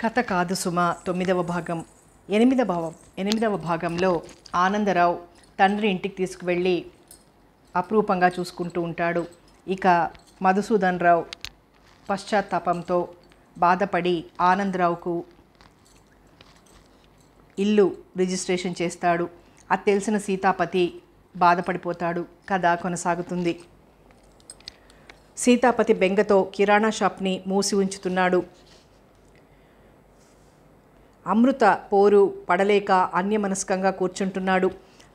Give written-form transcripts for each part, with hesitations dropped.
కథ కాదు సుమ 9వ భాగం. ఎనిమిదవ భాగంలో ఆనందరావు తండ్రి ఇంటికి తీసుకువెళ్ళి అపురూపంగా చూసుకుంటూ ఉంటాడు. ఇక మధుసూదన్ రావు పశ్చాత్తాపంతో బాధపడి ఆనందరావుకు ఇల్లు రిజిస్ట్రేషన్ చేస్తాడు. అది తెలిసిన సీతాపతి బాధపడిపోతాడు. కథ కొనసాగుతుంది. సీతాపతి బెంగతో కిరాణా షాప్ని మూసి ఉంచుతున్నాడు. అమృత పోరు పడలేక అన్యమనస్కంగా కూర్చుంటున్నాడు.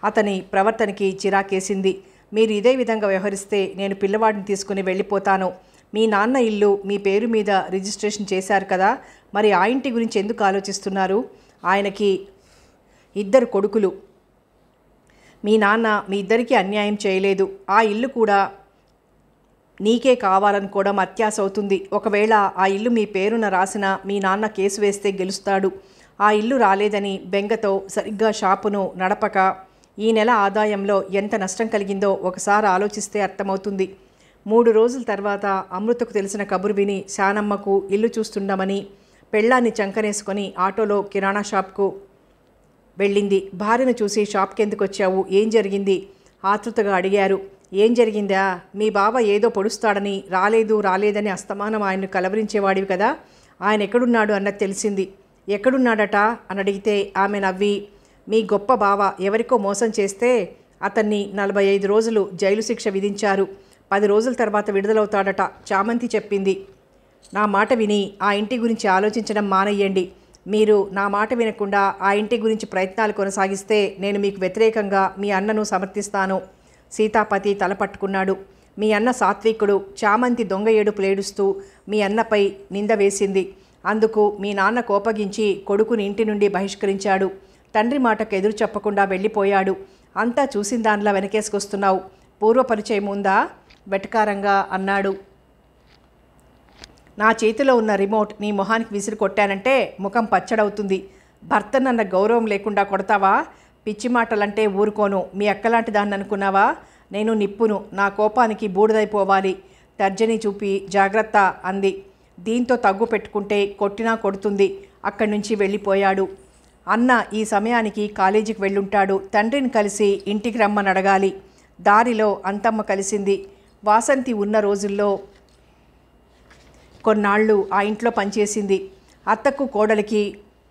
అతని ప్రవర్తనకి చిరాకేసింది. మీరు ఇదే విధంగా వ్యవహరిస్తే నేను పిల్లవాడిని తీసుకుని వెళ్ళిపోతాను. మీ నాన్న ఇల్లు మీ పేరు మీద రిజిస్ట్రేషన్ చేశారు కదా, మరి ఆ ఇంటి గురించి ఎందుకు ఆలోచిస్తున్నారు? ఆయనకి 2 కొడుకులు. మీ నాన్న మీ ఇద్దరికీ అన్యాయం చేయలేదు. ఆ ఇల్లు కూడా నీకే కావాలనుకోవడం అత్యాశ అవుతుంది. ఒకవేళ ఆ ఇల్లు మీ పేరున రాసిన మీ నాన్న కేసు వేస్తే గెలుస్తాడు. ఆ ఇల్లు రాలేదని బెంగతో సరిగ్గా షాపును నడపక ఈ నెల ఆదాయంలో ఎంత నష్టం కలిగిందో ఒకసారి ఆలోచిస్తే అర్థమవుతుంది. 3 రోజుల తర్వాత అమృతకు తెలిసిన కబురు విని శానమ్మకు ఇల్లు చూస్తుండమని పెళ్ళాన్ని చంకనేసుకొని ఆటోలో కిరాణా షాప్కు వెళ్ళింది. భార్యను చూసి షాప్కి ఎందుకు వచ్చావు, ఏం జరిగింది ఆతృతగా అడిగారు. ఏం జరిగిందా? మీ బావ ఏదో పొడుస్తాడని రాలేదని అస్తమానం ఆయన్ను కలవరించేవాడివి కదా, ఆయన ఎక్కడున్నాడు అన్నది తెలిసింది. ఎక్కడున్నాడట అని అడిగితే ఆమె నవ్వి, మీ గొప్ప బావ ఎవరికో మోసం చేస్తే అతన్ని 45 రోజులు జైలు శిక్ష విధించారు. 10 రోజుల తర్వాత విడుదలవుతాడట, చామంతి చెప్పింది. నా మాట విని ఆ ఇంటి గురించి ఆలోచించడం మానేయండి. మీరు నా మాట వినకుండా ఆ ఇంటి గురించి ప్రయత్నాలు కొనసాగిస్తే నేను మీకు వ్యతిరేకంగా మీ అన్నను సమర్థిస్తాను. సీతాపతి తల పట్టుకున్నాడు. మీ అన్న సాత్వికుడు. చామంతి దొంగ ఏడుపులు ఏడుస్తూ మీ అన్నపై నింద వేసింది. అందుకు మీ నాన్న కోపగించి కొడుకుని ఇంటి నుండి బహిష్కరించాడు. తండ్రి మాటకు ఎదురు చెప్పకుండా వెళ్ళిపోయాడు. అంతా చూసిన దానిలా వెనకేసుకొస్తున్నావు. పూర్వపరిచయం ఉందా? వెటకారంగా అన్నాడు. నా చేతిలో ఉన్న రిమోట్ నీ మొహానికి విసిరి కొట్టానంటే ముఖం పచ్చడవుతుంది. భర్తనన్న గౌరవం లేకుండా కొడతావా? పిచ్చి మాటలంటే ఊరుకోను. మీ అక్కలాంటి దాన్ని అనుకున్నావా? నేను నిప్పును, నా కోపానికి బూడిదైపోవాలి. తర్జని చూపి జాగ్రత్త అంది. దీంతో తగ్గు పెట్టుకుంటే కొట్టినా కొడుతుంది. అక్కడి నుంచి వెళ్ళిపోయాడు. అన్న ఈ సమయానికి కాలేజీకి వెళ్ళుంటాడు. తండ్రిని కలిసి ఇంటికి రమ్మని అడగాలి. దారిలో అంతమ్మ కలిసింది. వాసంతి ఉన్న రోజుల్లో కొన్నాళ్ళు ఆ ఇంట్లో పనిచేసింది. అత్తకు కోడలికి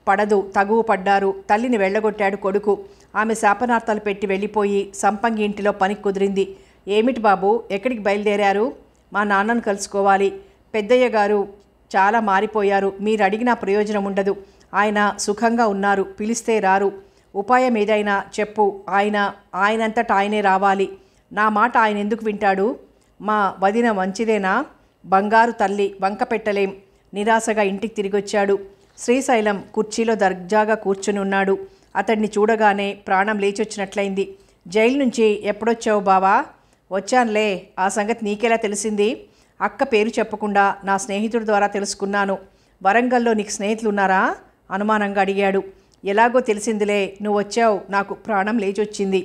పడదు, తగువ పడ్డారు. తల్లిని వెళ్ళగొట్టాడు కొడుకు. ఆమె శాపనార్థాలు పెట్టి వెళ్ళిపోయి సంపంగి ఇంటిలో పని కుదిరింది. ఏమిటి బాబు, ఎక్కడికి బయలుదేరారు? మా నాన్నను కలుసుకోవాలి. పెద్దయ్య గారు చాలా మారిపోయారు. మీరు అడిగినా ప్రయోజనం ఉండదు. ఆయన సుఖంగా ఉన్నారు, పిలిస్తే రారు. ఉపాయం ఏదైనా చెప్పు. ఆయనంతటా ఆయనే రావాలి. నా మాట ఆయన ఎందుకు వింటాడు? మా వదిన మంచిదేనా? బంగారు తల్లి, వంక పెట్టలేం. నిరాశగా ఇంటికి తిరిగొచ్చాడు. శ్రీశైలం కుర్చీలో దర్జాగా కూర్చుని ఉన్నాడు. అతడిని చూడగానే ప్రాణం లేచొచ్చినట్లయింది. జైలు నుంచి ఎప్పుడొచ్చావు బావా? వచ్చానులే. ఆ సంగతి నీకెలా తెలిసింది? అక్క పేరు చెప్పకుండా నా స్నేహితుడి ద్వారా తెలుసుకున్నాను. వరంగల్లో నీకు స్నేహితులు ఉన్నారా? అనుమానంగా అడిగాడు. ఎలాగో తెలిసిందిలే, నువ్వు వచ్చావు, నాకు ప్రాణం లేచొచ్చింది.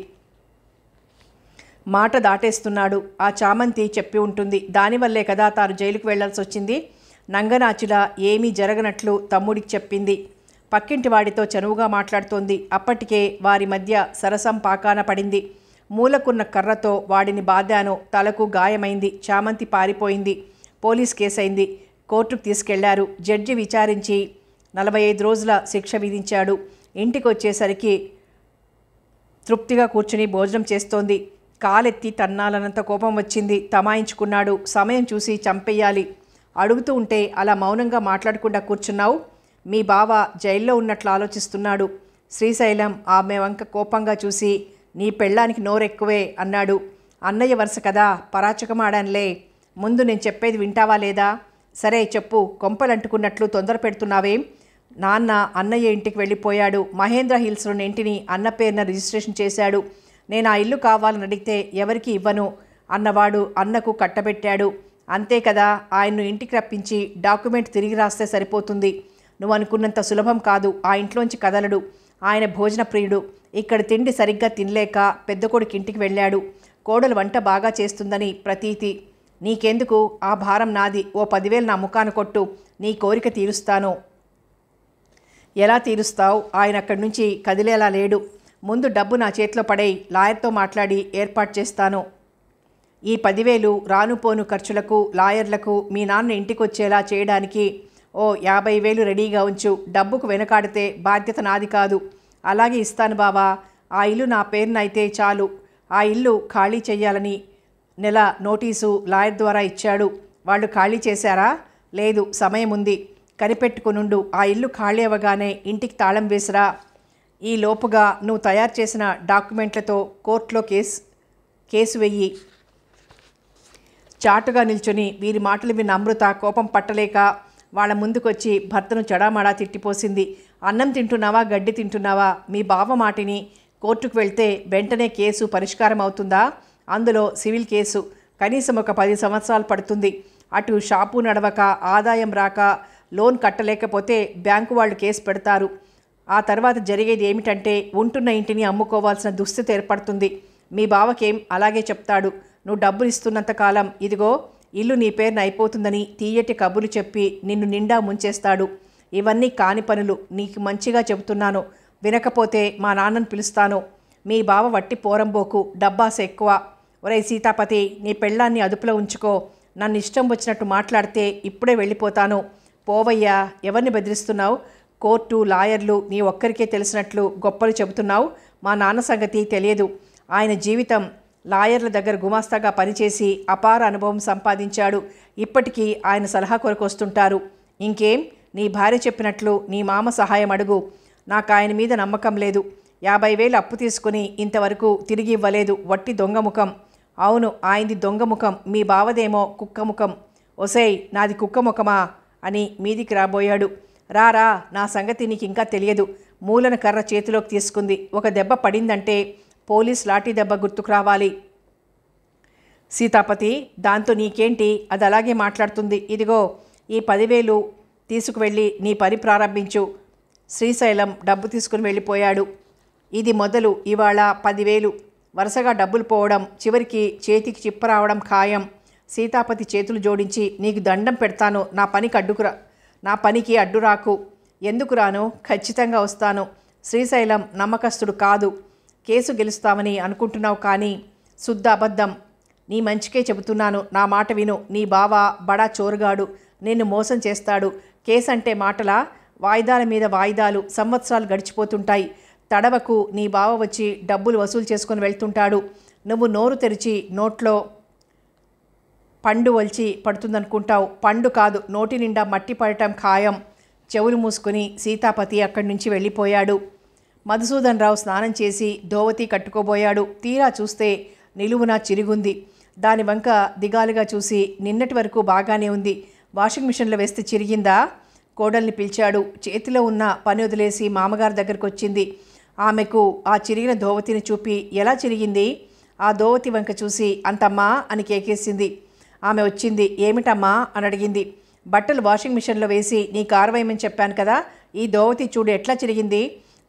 మాట దాటేస్తున్నాడు. ఆ చామంతి చెప్పి ఉంటుంది. దానివల్లే కదా తాను జైలుకు వెళ్లాల్సి వచ్చింది. నంగనాచిలా ఏమీ జరగనట్లు తమ్ముడికి చెప్పింది. పక్కింటి వాడితో చనువుగా మాట్లాడుతోంది. అప్పటికే వారి మధ్య సరసం పాకాన పడింది. మూలకున్న కర్రతో వాడిని బాదాను. తలకు గాయమైంది. చామంతి పారిపోయింది. పోలీస్ కేసైంది. కోర్టుకు తీసుకెళ్లారు. జడ్జి విచారించి 45 రోజుల శిక్ష విధించాడు. ఇంటికి వచ్చేసరికి తృప్తిగా కూర్చుని భోజనం చేస్తోంది. కాలెత్తి తన్నాలన్నంత కోపం వచ్చింది. తమాయించుకున్నాడు. సమయం చూసి చంపేయాలి. అడుగుతూ ఉంటే అలా మౌనంగా మాట్లాడకుండా కూర్చున్నావు. మీ బావ జైల్లో ఉన్నట్లు ఆలోచిస్తున్నాడు. శ్రీశైలం ఆమె వంక కోపంగా చూసి, నీ పెళ్ళానికి నోరెక్కువే అన్నాడు. అన్నయ్య వరుస కదా, పరాచకమాడానులే. ముందు నేను చెప్పేది వింటావా లేదా? సరే చెప్పు. కొంపలంటుకున్నట్లు తొందర పెడుతున్నావేం? నాన్న అన్నయ్య ఇంటికి వెళ్ళిపోయాడు. మహేంద్ర హిల్స్లోని ఇంటిని అన్న పేరున రిజిస్ట్రేషన్ చేశాడు. నేను ఆ ఇల్లు కావాలని అడిగితే ఎవరికి ఇవ్వను అన్నవాడు అన్నకు కట్టబెట్టాడు. అంతే కదా, ఆయన్ను ఇంటికి రప్పించి డాక్యుమెంట్ తిరిగి రాస్తే సరిపోతుంది. నువ్వు అనుకున్నంత సులభం కాదు. ఆ ఇంట్లోంచి కదలడు. ఆయన భోజన ప్రియుడు. ఇక్కడ తిండి సరిగ్గా తినలేక పెద్ద కొడుకు ఇంటికి వెళ్ళాడు. కోడలు వంట బాగా చేస్తుందని ప్రతీతి. నీకెందుకు? ఆ భారం నాది. ఓ 10,000 నా ముఖాన కొట్టు, నీ కోరిక తీరుస్తాను. ఎలా తీరుస్తావు? ఆయన అక్కడి నుంచి కదిలేలా లేడు. ముందు డబ్బు నా చేతిలో పడేయి, లాయర్తో మాట్లాడి ఏర్పాటు చేస్తాను. ఈ 10,000 రానుపోను ఖర్చులకు, లాయర్లకు, మీ నాన్న ఇంటికొచ్చేలా చేయడానికి ఓ 50,000 రెడీగా ఉంచు. డబ్బుకు వెనకాడితే బాధ్యత నాది కాదు. అలాగే ఇస్తాను బావా. ఆ ఇల్లు నా పేరున అయితే చాలు. ఆ ఇల్లు ఖాళీ చెయ్యాలని నెల నోటీసు లాయర్ ద్వారా ఇచ్చాడు. వాళ్ళు ఖాళీ చేశారా? లేదు, సమయం ఉంది. కనిపెట్టుకునుండు. ఆ ఇల్లు ఖాళీ అవ్వగానే ఇంటికి తాళం వేసిరా. ఈ లోపుగా నువ్వు తయారు చేసిన డాక్యుమెంట్లతో కోర్టులో కేసు వెయ్యి. చాటుగా నిల్చుని వీరి మాటలు విన్న అమృత కోపం పట్టలేక వాళ్ళ ముందుకొచ్చి భర్తను చెడామడా తిట్టిపోసింది. అన్నం తింటున్నావా, గడ్డి తింటున్నావా? మీ బావ మాటిని కోర్టుకు వెళ్తే వెంటనే కేసు పరిష్కారం అవుతుందా? అందులో సివిల్ కేసు. కనీసం ఒక 10 సంవత్సరాలు పడుతుంది. అటు షాపు నడవక, ఆదాయం రాక, లోన్ కట్టలేకపోతే బ్యాంకు వాళ్ళు కేసు పెడతారు. ఆ తర్వాత జరిగేది ఏమిటంటే ఉంటున్న ఇంటిని అమ్ముకోవాల్సిన దుస్థితి ఏర్పడుతుంది. మీ బావకేం అలాగే చెప్తాడు. నువ్వు డబ్బులు ఇస్తున్నంత కాలం ఇదిగో ఇల్లు నీ పేరున అయిపోతుందని తీయటి కబుర్లు చెప్పి నిన్ను నిండా ముంచేస్తాడు. ఇవన్నీ కాని పనులు. నీకు మంచిగా చెబుతున్నాను. వినకపోతే మా నాన్నను పిలుస్తాను. మీ బావ వట్టి పోరంబోకు, డబ్బాస ఎక్కువ. ఒరే సీతాపతి, నీ పెళ్ళాన్ని అదుపులో ఉంచుకో. నన్ను ఇష్టం వచ్చినట్టు మాట్లాడితే ఇప్పుడే వెళ్ళిపోతాను. పోవయ్యా, ఎవరిని బెదిరిస్తున్నావు? కోర్టు, లాయర్లు నీ ఒక్కరికే తెలిసినట్లు గొప్పలు చెబుతున్నావు. మా నాన్న సంగతి తెలియదు. ఆయన జీవితం లాయర్ల దగ్గర గుమాస్తాగా పనిచేసి అపార అనుభవం సంపాదించాడు. ఇప్పటికీ ఆయన సలహా కొరకు వస్తుంటారు. ఇంకేం, నీ భార్య చెప్పినట్లు నీ మామ సహాయం అడుగు. నాకు ఆయన మీద నమ్మకం లేదు. 50,000 అప్పు తీసుకుని ఇంతవరకు తిరిగి ఇవ్వలేదు. వట్టి దొంగముఖం. అవును, ఆయనది దొంగముఖం. మీ బావదేమో కుక్కముఖం. ఒసేయ్, నాది కుక్కముఖమా అని మీదికి రాబోయాడు. రారా, నా సంగతి నీకు ఇంకా తెలియదు. మూలన కర్ర చేతిలోకి తీసుకుంది. ఒక దెబ్బ పడిందంటే పోలీస్ లాఠీ దెబ్బ గుర్తుకు రావాలి. సీతాపతి, దాంతో నీకేంటి? అది అలాగే మాట్లాడుతుంది. ఇదిగో ఈ 10,000 తీసుకువెళ్ళి నీ పని ప్రారంభించు. శ్రీశైలం డబ్బు తీసుకుని వెళ్ళిపోయాడు. ఇది మొదలు. ఇవాళ 10,000. వరుసగా డబ్బులు పోవడం, చివరికి చేతికి చిప్ప రావడం ఖాయం. సీతాపతి చేతులు జోడించి, నీకు దండం పెడతాను. నా పనికి అడ్డు రాకు. ఎందుకు రాను? ఖచ్చితంగా వస్తాను. శ్రీశైలం నమ్మకస్తుడు కాదు. కేసు గెలుస్తామని అనుకుంటున్నావు కానీ శుద్ధ అబద్ధం. నీ మంచికే చెబుతున్నాను. నా మాట విను. నీ బావ బడా చోరుగాడు. నిన్ను మోసం చేస్తాడు. కేసు అంటే మాటలా? వాయిదాల మీద వాయిదాలు. సంవత్సరాలు గడిచిపోతుంటాయి. తడవకు. నీ బావ వచ్చి డబ్బులు వసూలు చేసుకొని వెళ్తుంటాడు. నువ్వు నోరు తెరిచి నోట్లో పండు వల్చి పడుతుందనుకుంటావు. పండు కాదు, నోటి నిండా మట్టి పడటం ఖాయం. చెవులు మూసుకుని సీతాపతి అక్కడి నుంచి వెళ్ళిపోయాడు. మధుసూదన్ రావు స్నానం చేసి ధోవతి కట్టుకోబోయాడు. తీరా చూస్తే నిలువునా చిరుగుంది. దాని వంక దిగాలుగా చూసి, నిన్నటి వరకు బాగానే ఉంది, వాషింగ్ మిషన్లో వేస్తే చిరిగిందా? కోడల్ని పిలిచాడు. చేతిలో ఉన్న పని వదిలేసి మామగారి దగ్గరకు వచ్చింది. ఆమెకు ఆ చిరిగిన ధోవతిని చూపి, ఎలా చిరిగింది? ఆ ధోవతి వంక చూసి, అంతమ్మా అని కేకేసింది. ఆమె వచ్చింది. ఏమిటమ్మా అని అడిగింది. బట్టలు వాషింగ్ మిషన్లో వేసి నీ కారు వేయమని చెప్పాను కదా, ఈ ధోవతి చూడు ఎట్లా చిరిగింది.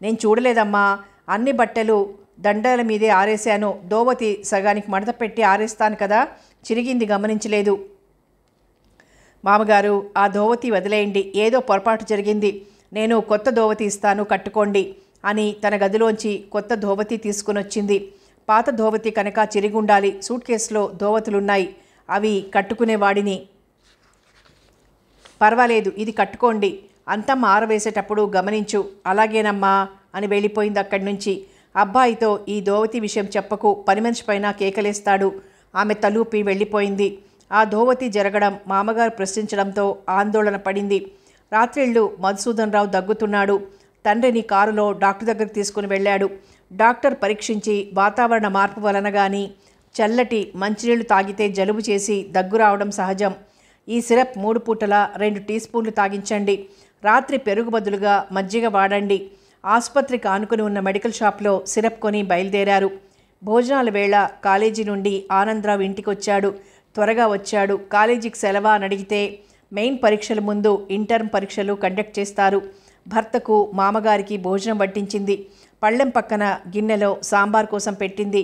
నేను చూడలేదమ్మా. అన్ని బట్టలు దండాల మీదే ఆరేశాను. ధోవతి సగానికి మడత పెట్టి ఆరేస్తాను కదా, చిరిగింది గమనించలేదు. మామగారు, ఆ ధోవతి వదిలేయండి. ఏదో పొరపాటు జరిగింది. నేను కొత్త ధోవతి ఇస్తాను, కట్టుకోండి అని తన గదిలోంచి కొత్త ధోవతి తీసుకుని వచ్చింది. పాత ధోవతి కనుక చిరిగుండాలి. సూట్ కేసులో ధోవతులున్నాయి. అవి కట్టుకునేవాడిని. పర్వాలేదు, ఇది కట్టుకోండి. అంతమ్మ ఆరవేసేటప్పుడు గమనించు. అలాగేనమ్మా అని వెళ్ళిపోయింది అక్కడి నుంచి. అబ్బాయితో ఈ ధోవతి విషయం చెప్పకు, పని మనిషి పైన కేకలేస్తాడు. ఆమె తలూపి వెళ్ళిపోయింది. ఆ ధోవతి జరగడం మామగారు ప్రశ్నించడంతో ఆందోళన పడింది. రాత్రిళ్ళు మధుసూదన్ రావు దగ్గుతున్నాడు. తండ్రిని కారులో డాక్టర్ దగ్గరికి తీసుకుని వెళ్ళాడు. డాక్టర్ పరీక్షించి వాతావరణ మార్పు వలన కానీ చల్లటి మంచినీళ్లు తాగితే జలుబు చేసి దగ్గు రావడం సహజం. ఈ సిరప్ 3 పూటల 2 టీ స్పూన్లు తాగించండి. రాత్రి పెరుగు బదులుగా మజ్జిగ వాడండి. ఆసుపత్రికి ఆనుకుని ఉన్న మెడికల్ షాప్లో సిరప్ కొని బయలుదేరారు. భోజనాల వేళ కాలేజీ నుండి ఆనందరావు ఇంటికొచ్చాడు. త్వరగా వచ్చాడు. కాలేజీకి సెలవా అని అడిగితే మెయిన్ పరీక్షల ముందు ఇంటర్మ్ పరీక్షలు కండక్ట్ చేస్తారు. భర్తకు మామగారికి భోజనం వడ్డించింది. పళ్ళెం పక్కన గిన్నెలో సాంబార్ కోసం పెట్టింది.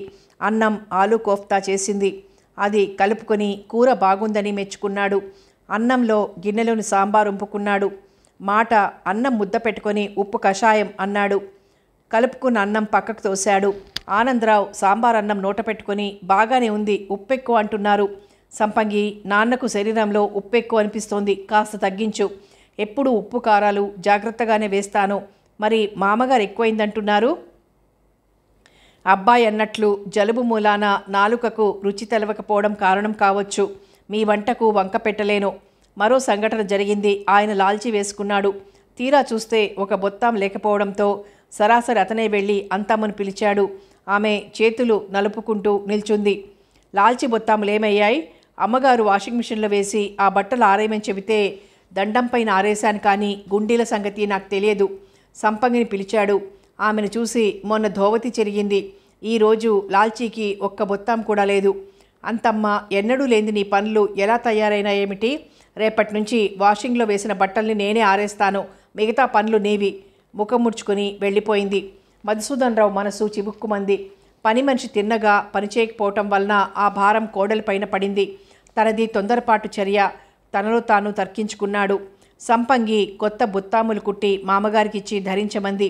అన్నం, ఆలు కోఫ్తా చేసింది. అది కలుపుకొని కూర బాగుందని మెచ్చుకున్నాడు. అన్నంలో గిన్నెలోని సాంబార్ ఉంపుకున్నాడు. మాట అన్నం ముద్ద పెట్టుకొని ఉప్పు కషాయం అన్నాడు. కలుపుకున్న అన్నం పక్కకు తోశాడు. ఆనందరావు సాంబార్ అన్నం నోట పెట్టుకొని బాగానే ఉంది, ఉప్పెక్కువ అంటున్నారు. సంపంగి, నాన్నకు శరీరంలో ఉప్పెక్కువ అనిపిస్తోంది, కాస్త తగ్గించు. ఎప్పుడు ఉప్పు కారాలు జాగ్రత్తగానే వేస్తాను. మరి మామగారు ఎక్కువైందంటున్నారు. అబ్బాయి అన్నట్లు జలుబు మూలాన నాలుకకు రుచి తెలవకపోవడం కారణం కావచ్చు. మీ వంటకు వంక పెట్టలేను. మరో సంఘటన జరిగింది. ఆయన లాల్చి వేసుకున్నాడు. తీరా చూస్తే ఒక బొత్తాం లేకపోవడంతో సరాసరి అతనే వెళ్ళి అంతమ్మను పిలిచాడు. ఆమె చేతులు నలుపుకుంటూ నిల్చుంది. లాల్చి బొత్తాములేమయ్యాయి? అమ్మగారు వాషింగ్ మిషన్లో వేసి ఆ బట్టలు ఆరేయమని చెబితే దండం పైన ఆరేశాను, కానీ గుండీల సంగతి నాకు తెలియదు. సంపంగిని పిలిచాడు. ఆమెను చూసి, మొన్న ధోవతి చెరిగింది, ఈరోజు లాల్చీకి ఒక్క బొత్తాం కూడా లేదు. అంతమ్మ, ఎన్నడూ లేని నీ పనులు ఎలా తయారైనా ఏమిటి? రేపటి నుంచి వాషింగ్లో వేసిన బట్టల్ని నేనే ఆరేస్తాను, మిగతా పనులు నీవి. ముఖం ముడుచుకుని వెళ్ళిపోయింది. మధుసూదన్ రావు మనసు చిబుక్కుమంది. పని మనిషి తిన్నగా పనిచేయకపోవటం వలన ఆ భారం కోడలిపైన పడింది. తనది తొందరపాటు చర్య, తనలో తాను తర్కించుకున్నాడు. సంపంగి కొత్త బుత్తాములు కుట్టి మామగారికిచ్చి ధరించమంది.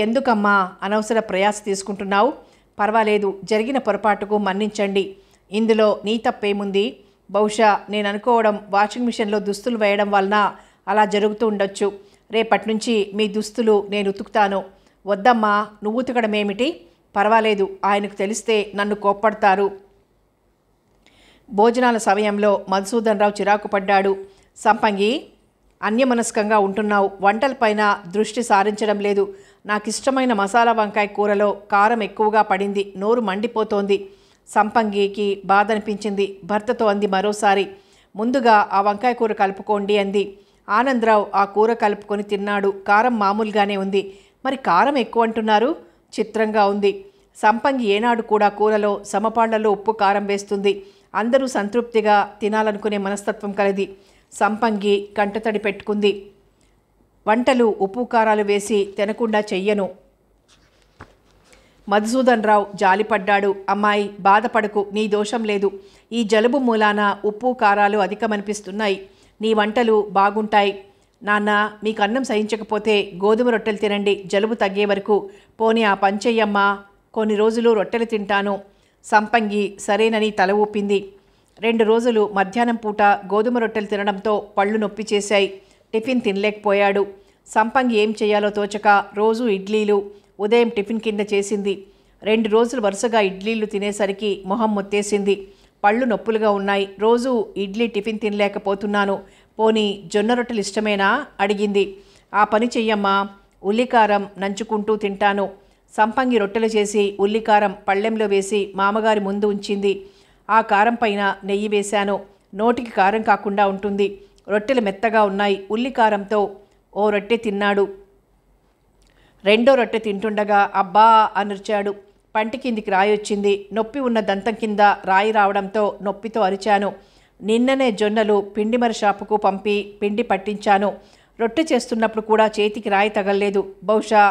ఎందుకమ్మా అనవసర ప్రయాస తీసుకుంటున్నావు? పర్వాలేదు, జరిగిన పొరపాటుకు మన్నించండి. ఇందులో నీ తప్పేముంది? బహుశా నేను అనుకోవడం వాషింగ్ మిషన్లో దుస్తులు వేయడం వలన అలా జరుగుతూ ఉండొచ్చు. రేపటి నుంచి మీ దుస్తులు నేను ఉతుకుతాను. వద్దమ్మా, నువ్వు ఉతకడం ఏమిటి? పర్వాలేదు, ఆయనకు తెలిస్తే నన్ను కోప్పడతారు. భోజనాల సమయంలో మధుసూదన్ రావు చిరాకు పడ్డాడు. సంపంగి, అన్యమనస్కంగా ఉంటున్నావు, వంటలపైన దృష్టి సారించడం లేదు. నాకిష్టమైన మసాలా వంకాయ కూరలో కారం ఎక్కువగా పడింది, నోరు మండిపోతోంది. సంపంగికి బాధ అనిపించింది. భర్తతో అంది మరోసారి. ముందుగా ఆ వంకాయ కూర కలుపుకోండి అంది. ఆనందరావు ఆ కూర కలుపుకొని తిన్నాడు. కారం మామూలుగానే ఉంది. మరి కారం ఎక్కువ అంటున్నారు? చిత్రంగా ఉంది. సంపంగి ఏనాడు కూడా కూరలో సమపాళ్లలో ఉప్పు కారం వేస్తుంది. అందరూ సంతృప్తిగా తినాలనుకునే మనస్తత్వం కలది. సంపంగి కంటతడి పెట్టుకుంది. వంటలు ఉప్పు కారాలు వేసి తినకుండా చెయ్యను. మధుసూదన్ రావు జాలిపడ్డాడు. అమ్మాయి, బాధపడకు, నీ దోషం లేదు. ఈ జలుబు మూలాన ఉప్పు కారాలు అధికమనిపిస్తున్నాయి. నీ వంటలు బాగుంటాయి. నాన్న, మీకు అన్నం సహించకపోతే గోధుమ రొట్టెలు తినండి, జలుబు తగ్గే వరకు. పోనీ ఆ పంచెయ్యమ్మా, కొన్ని రోజులు రొట్టెలు తింటాను. సంపంగి సరేనని తల ఊపింది. 2 రోజులు మధ్యాహ్నం పూట గోధుమ రొట్టెలు తినడంతో పళ్ళు నొప్పి చేశాయి. టిఫిన్ తినలేకపోయాడు. సంపంగి ఏం చేయాలో తోచక రోజు ఇడ్లీలు ఉదయం టిఫిన్ కింద చేసింది. 2 రోజులు వరుసగా ఇడ్లీలు తినేసరికి మొహం మొత్తేసింది. పళ్ళు నొప్పులుగా ఉన్నాయి. రోజు ఇడ్లీ టిఫిన్ తినలేకపోతున్నాను. పోనీ జొన్న రొట్టెలు ఇష్టమేనా అడిగింది. ఆ పని చెయ్యమ్మా, ఉల్లికారం నంచుకుంటూ తింటాను. సంపంగి రొట్టెలు చేసి ఉల్లికారం పళ్ళెంలో వేసి మామగారి ముందు ఉంచింది. ఆ కారం పైన నెయ్యి వేశాను. నోటికి కారం కాకుండా ఉంటుంది. రొట్టెలు మెత్తగా ఉన్నాయి. ఉల్లికారంతో ఓ రొట్టె తిన్నాడు. 2వ రొట్టె తింటుండగా అబ్బా అనర్చాడు. పంటి కిందికి రాయి వచ్చింది. నొప్పి ఉన్న దంతం కింద రాయి రావడంతో నొప్పితో అరిచాను. నిన్ననే జొన్నలు పిండిమరి షాపుకు పంపి పిండి పట్టించాను. రొట్టె చేస్తున్నప్పుడు కూడా చేతికి రాయి తగలలేదు. బహుశా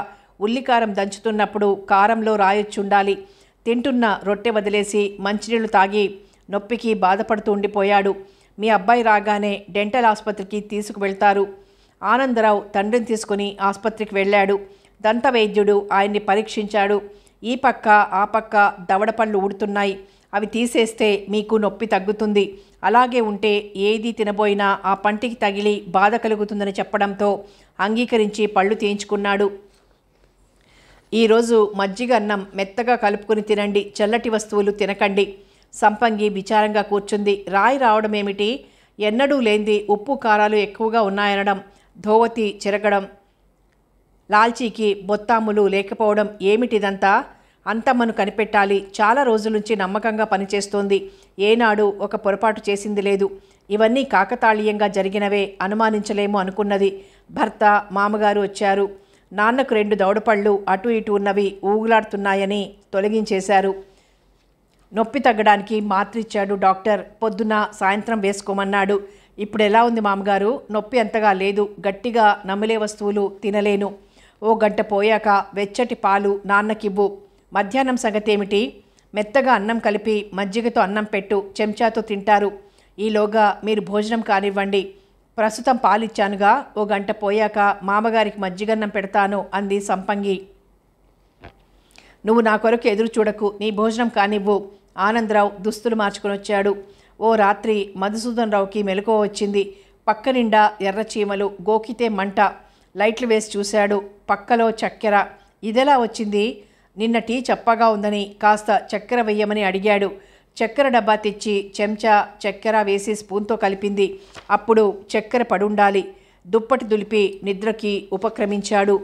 ఉల్లికారం దంచుతున్నప్పుడు కారంలో రాయొచ్చుండాలి. తింటున్న రొట్టె వదిలేసి మంచినీళ్లు తాగి నొప్పికి బాధపడుతూ ఉండిపోయాడు. మీ అబ్బాయి రాగానే డెంటల్ ఆసుపత్రికి తీసుకువెళ్తారు. ఆనందరావు తండ్రిని తీసుకుని ఆసుపత్రికి వెళ్ళాడు. దంత వైద్యుడు ఆయన్ని పరీక్షించాడు. ఈ పక్క ఆ పక్క దవడపళ్ళు ఊడుతున్నాయి. అవి తీసేస్తే మీకు నొప్పి తగ్గుతుంది. అలాగే ఉంటే ఏది తినబోయినా ఆ పంటికి తగిలి బాధ కలుగుతుందని చెప్పడంతో అంగీకరించి పళ్ళు తీయించుకున్నాడు. ఈరోజు మజ్జిగ అన్నం మెత్తగా కలుపుకొని తినండి, చల్లటి వస్తువులు తినకండి. సంపంగి విచారంగా కూర్చుంది. రాయి రావడం ఏమిటి? ఎన్నడూ లేంది ఉప్పు కారాలు ఎక్కువగా ఉన్నాయనడం, ధోవతి చెరగడం, లాల్చీకి బొత్తాములు లేకపోవడం ఏమిటిదంతా? అంతమ్మను కనిపెట్టాలి. చాలా రోజుల నుంచి నమ్మకంగా పనిచేస్తోంది. ఏనాడు ఒక పొరపాటు చేసింది లేదు. ఇవన్నీ కాకతాళీయంగా జరిగినవే, అనుమానించలేము అనుకున్నది. భర్త మామగారు వచ్చారు. నాన్నకు 2 దవడపళ్ళు అటు ఇటు ఉన్నవి ఊగులాడుతున్నాయని తొలగించేశారు. నొప్పి తగ్గడానికి మాత్రిచ్చాడు డాక్టర్. పొద్దున సాయంత్రం వేసుకోమన్నాడు. ఇప్పుడు ఎలా ఉంది మామగారు? నొప్పి అంతగా లేదు. గట్టిగా నమిలే వస్తువులు తినలేను. ఓ గంట పోయాక వెచ్చటి పాలు నాన్నకివ్వు. మధ్యాహ్నం సంగతేమిటి? మెత్తగా అన్నం కలిపి మజ్జిగతో అన్నం పెట్టు, చెంచాతో తింటారు. ఈలోగా మీరు భోజనం కానివ్వండి. ప్రస్తుతం పాలిచ్చానుగా, ఓ గంట పోయాక మామగారికి మజ్జిగన్నం పెడతాను అంది సంపంగి. నువ్వు నా కొరకు ఎదురు చూడకు, నీ భోజనం కానివ్వు. ఆనందరావు దుస్తులు మార్చుకుని వచ్చాడు. ఓ రాత్రి మధుసూదన్ రావుకి మెలకువ వచ్చింది. పక్క నిండా ఎర్ర చీమలు, గోకితే మంట. లైట్లు వేసి చూశాడు. పక్కలో చక్కెర. ఇదెలా వచ్చింది? నిన్న టీ చప్పగా ఉందని కాస్త చక్కెర వెయ్యమని అడిగాడు. చక్కెర డబ్బా తెచ్చి చెంచా చక్కెర వేసి స్పూన్తో కలిపింది. అప్పుడు చక్కెర పడుండాలి. దుప్పటి దులిపి నిద్రకి ఉపక్రమించాడు.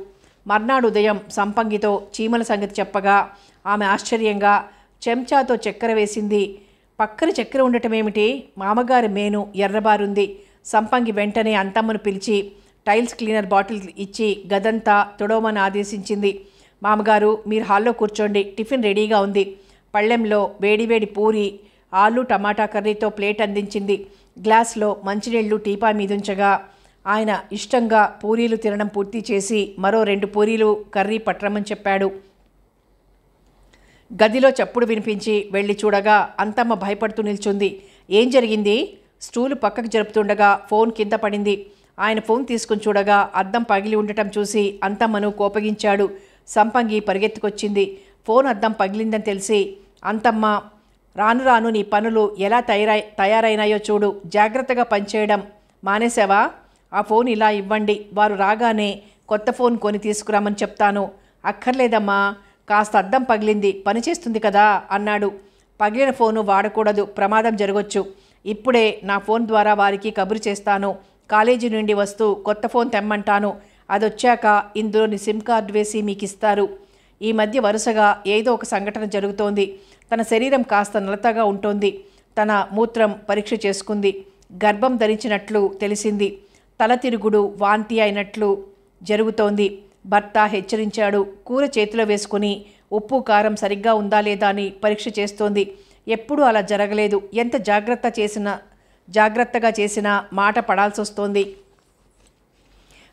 మర్నాడు ఉదయం సంపంగితో చీమల సంగతి చెప్పగా ఆమె ఆశ్చర్యంగా చెంచాతో చక్కెర వేసింది. పక్కన చక్కెర ఉండటమేమిటి? మామగారి మేను ఎర్రబారుంది. సంపంగి వెంటనే అంతమ్మను పిలిచి టైల్స్ క్లీనర్ బాటిల్ ఇచ్చి గదంతా తుడవమని ఆదేశించింది. మామగారు, మీరు హాల్లో కూర్చోండి, టిఫిన్ రెడీగా ఉంది. పళ్ళెంలో వేడివేడి పూరి, ఆలు టమాటా కర్రీతో ప్లేట్ అందించింది. గ్లాస్లో మంచినీళ్లు టీపా మీదుంచగా ఆయన ఇష్టంగా పూరీలు తినడం పూర్తి చేసి మరో 2 పూరీలు కర్రీ పట్టరమని చెప్పాడు. గదిలో చప్పుడు వినిపించి వెళ్ళి చూడగా అంతమ్మ భయపడుతూ నిల్చుంది. ఏం జరిగింది? స్టూలు పక్కకు జరుపుతుండగా ఫోన్ కింద పడింది. ఆయన ఫోన్ తీసుకుని చూడగా అద్దం పగిలి ఉండటం చూసి అంతమ్మను కోపగించాడు. సంపంగి పరిగెత్తుకొచ్చింది. ఫోన్ అద్దం పగిలిందని తెలిసి, అంతమ్మ, రాను రాను నీ పనులు ఎలా తయారైనాయో చూడు. జాగ్రత్తగా పనిచేయడం మానేసావా? ఆ ఫోన్ ఇలా ఇవ్వండి, వారు రాగానే కొత్త ఫోన్ కొని తీసుకురామని చెప్తాను. అక్కర్లేదమ్మా, కాస్త అద్దం పగిలింది, పనిచేస్తుంది కదా అన్నాడు. పగిలిన ఫోను వాడకూడదు, ప్రమాదం జరగొచ్చు. ఇప్పుడే నా ఫోన్ ద్వారా వారికి కబురు చేస్తాను. కాలేజీ నుండి వస్తూ కొత్త ఫోన్ తెమ్మంటాను. అదొచ్చాక ఇందులోని సిమ్ కార్డు వేసి మీకు ఇస్తారు. ఈ మధ్య వరుసగా ఏదో ఒక సంఘటన జరుగుతోంది. తన శరీరం కాస్త నలతగా ఉంటోంది. తన మూత్రం పరీక్ష చేసుకుంది. గర్భం ధరించినట్లు తెలిసింది. తల తిరుగుడు, వాంతి అయినట్లు జరుగుతోంది. భర్త హెచ్చరించాడు. కూర చేతిలో వేసుకుని ఉప్పు కారం సరిగ్గా ఉందా లేదా అని పరీక్ష చేస్తోంది. ఎప్పుడూ అలా జరగలేదు. ఎంత జాగ్రత్తగా చేసినా మాట పడాల్సి వస్తోంది.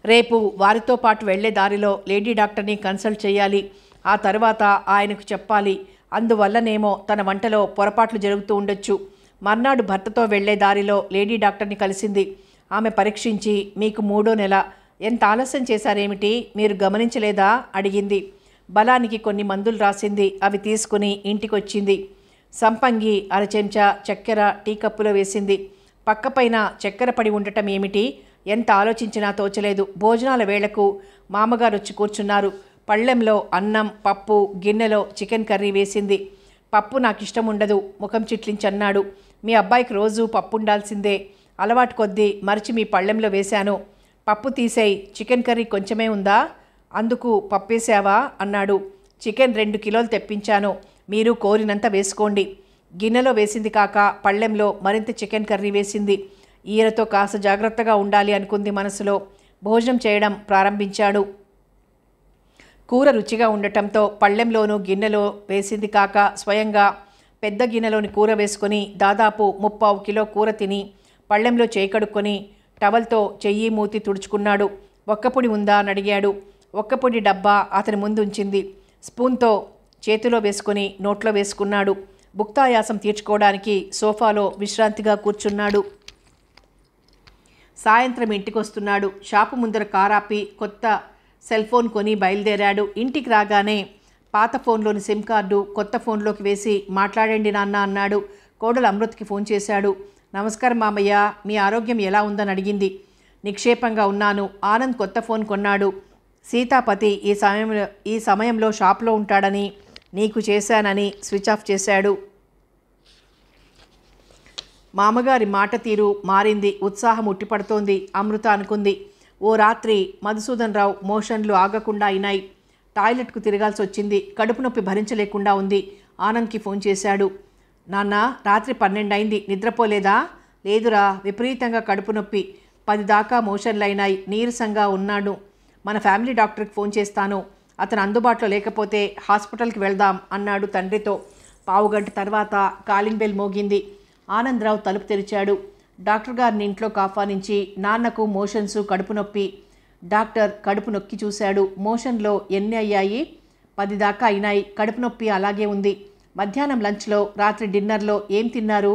రేపు వారితో పాటు వెళ్లే దారిలో లేడీ డాక్టర్ని కన్సల్ట్ చేయాలి. ఆ తర్వాత ఆయనకు చెప్పాలి. అందువల్లనేమో తన వంటలో పొరపాట్లు జరుగుతూ ఉండొచ్చు. మర్నాడు భర్తతో వెళ్లే దారిలో లేడీ డాక్టర్ని కలిసింది. ఆమె పరీక్షించి, మీకు 3వ నెల, ఎంత ఆలస్యం చేశారేమిటి, మీరు గమనించలేదా అడిగింది. బలానికి కొన్ని మందులు రాసింది. అవి తీసుకుని ఇంటికొచ్చింది. సంపంగి అరచెంచా చక్కెర టీ కప్పులో వేసింది. పక్కపైన చక్కెర పడి ఉండటం ఏమిటి? ఎంత ఆలోచించినా తోచలేదు. భోజనాల వేళకు మామగారు వచ్చి కూర్చున్నారు. పళ్ళెంలో అన్నం, పప్పు, గిన్నెలో చికెన్ కర్రీ వేసింది. పప్పు నాకు ఇష్టం ఉండదు, ముఖం చిట్లించన్నాడు. మీ అబ్బాయికి రోజు పప్పు ఉండాల్సిందే. అలవాటు కొద్దీ మరిచి మీ పళ్ళెంలో వేశాను. పప్పు తీసేయి, చికెన్ కర్రీ కొంచెమే ఉందా, అందుకు పప్పేసావా అన్నాడు. చికెన్ 2 కిలోలు తెప్పించాను, మీరు కోరినంత వేసుకోండి. గిన్నెలో వేసింది కాక పళ్ళెంలో మరింత చికెన్ కర్రీ వేసింది. ఈయనతో కాస్త జాగ్రత్తగా ఉండాలి అనుకుంది మనసులో. భోజనం చేయడం ప్రారంభించాడు. కూర రుచిగా ఉండటంతో పళ్ళెంలోనూ గిన్నెలో వేసింది కాక స్వయంగా పెద్ద గిన్నెలోని కూర వేసుకొని దాదాపు 3/4 కిలో కూర తిని పళ్ళెంలో చేయి కడుక్కొని టవల్తో చెయ్యి మూతి తుడుచుకున్నాడు. ఒక్కపొడి ఉందా అని అడిగాడు. ఒక్కపొడి డబ్బా అతని ముందు ఉంచింది. స్పూన్తో చేతిలో వేసుకొని నోట్లో వేసుకున్నాడు. భుక్తాయాసం తీర్చుకోవడానికి సోఫాలో విశ్రాంతిగా కూర్చున్నాడు. సాయంత్రం ఇంటికొస్తున్నాడు. షాపు ముందర కారాపి కొత్త సెల్ ఫోన్ కొని బయలుదేరాడు. ఇంటికి రాగానే పాత ఫోన్లోని సిమ్ కార్డు కొత్త ఫోన్లోకి వేసి మాట్లాడండి నాన్న అన్నాడు. కోడలు అమృత్కి ఫోన్ చేశాడు. నమస్కారం మామయ్య, మీ ఆరోగ్యం ఎలా ఉందని అడిగింది. నిక్షేపంగా ఉన్నాను. ఆనంద్ కొత్త ఫోన్ కొన్నాడు. సీతాపతి ఈ సమయంలో షాప్లో ఉంటాడని నీకు చేశానని స్విచ్ ఆఫ్ చేశాడు. మామగారి మాట తీరు మారింది. ఉత్సాహం ఉట్టిపడుతోంది అమృత అనుకుంది. ఓ రాత్రి మధుసూదన్ రావు మోషన్లు ఆగకుండా అయినాయి. టాయిలెట్కు తిరగాల్సి వచ్చింది. కడుపు నొప్పి భరించలేకుండా ఉంది. ఆనంద్కి ఫోన్ చేశాడు. నాన్న, రాత్రి 12 అయింది, నిద్రపోలేదా? లేదురా, విపరీతంగా కడుపు నొప్పి, 10 దాకా మోషన్లు అయినాయి, నీరసంగా ఉన్నాడు. మన ఫ్యామిలీ డాక్టర్కి ఫోన్ చేస్తాను, అతను అందుబాటులో లేకపోతే హాస్పిటల్కి వెళ్దాం అన్నాడు తండ్రితో. పావుగంట తర్వాత కాలింగ్ బెల్ మోగింది. ఆనందరావు తలుపు తెరిచాడు. డాక్టర్ గారిని ఇంట్లోకి ఆహ్వానించి, నాన్నకు మోషన్స్, కడుపు నొప్పి. డాక్టర్ కడుపు నొక్కి చూశాడు. మోషన్లో ఎన్ని అయ్యాయి? 10 దాకా అయినాయి. కడుపు నొప్పి అలాగే ఉంది. మధ్యాహ్నం లంచ్లో, రాత్రి డిన్నర్లో ఏం తిన్నారు?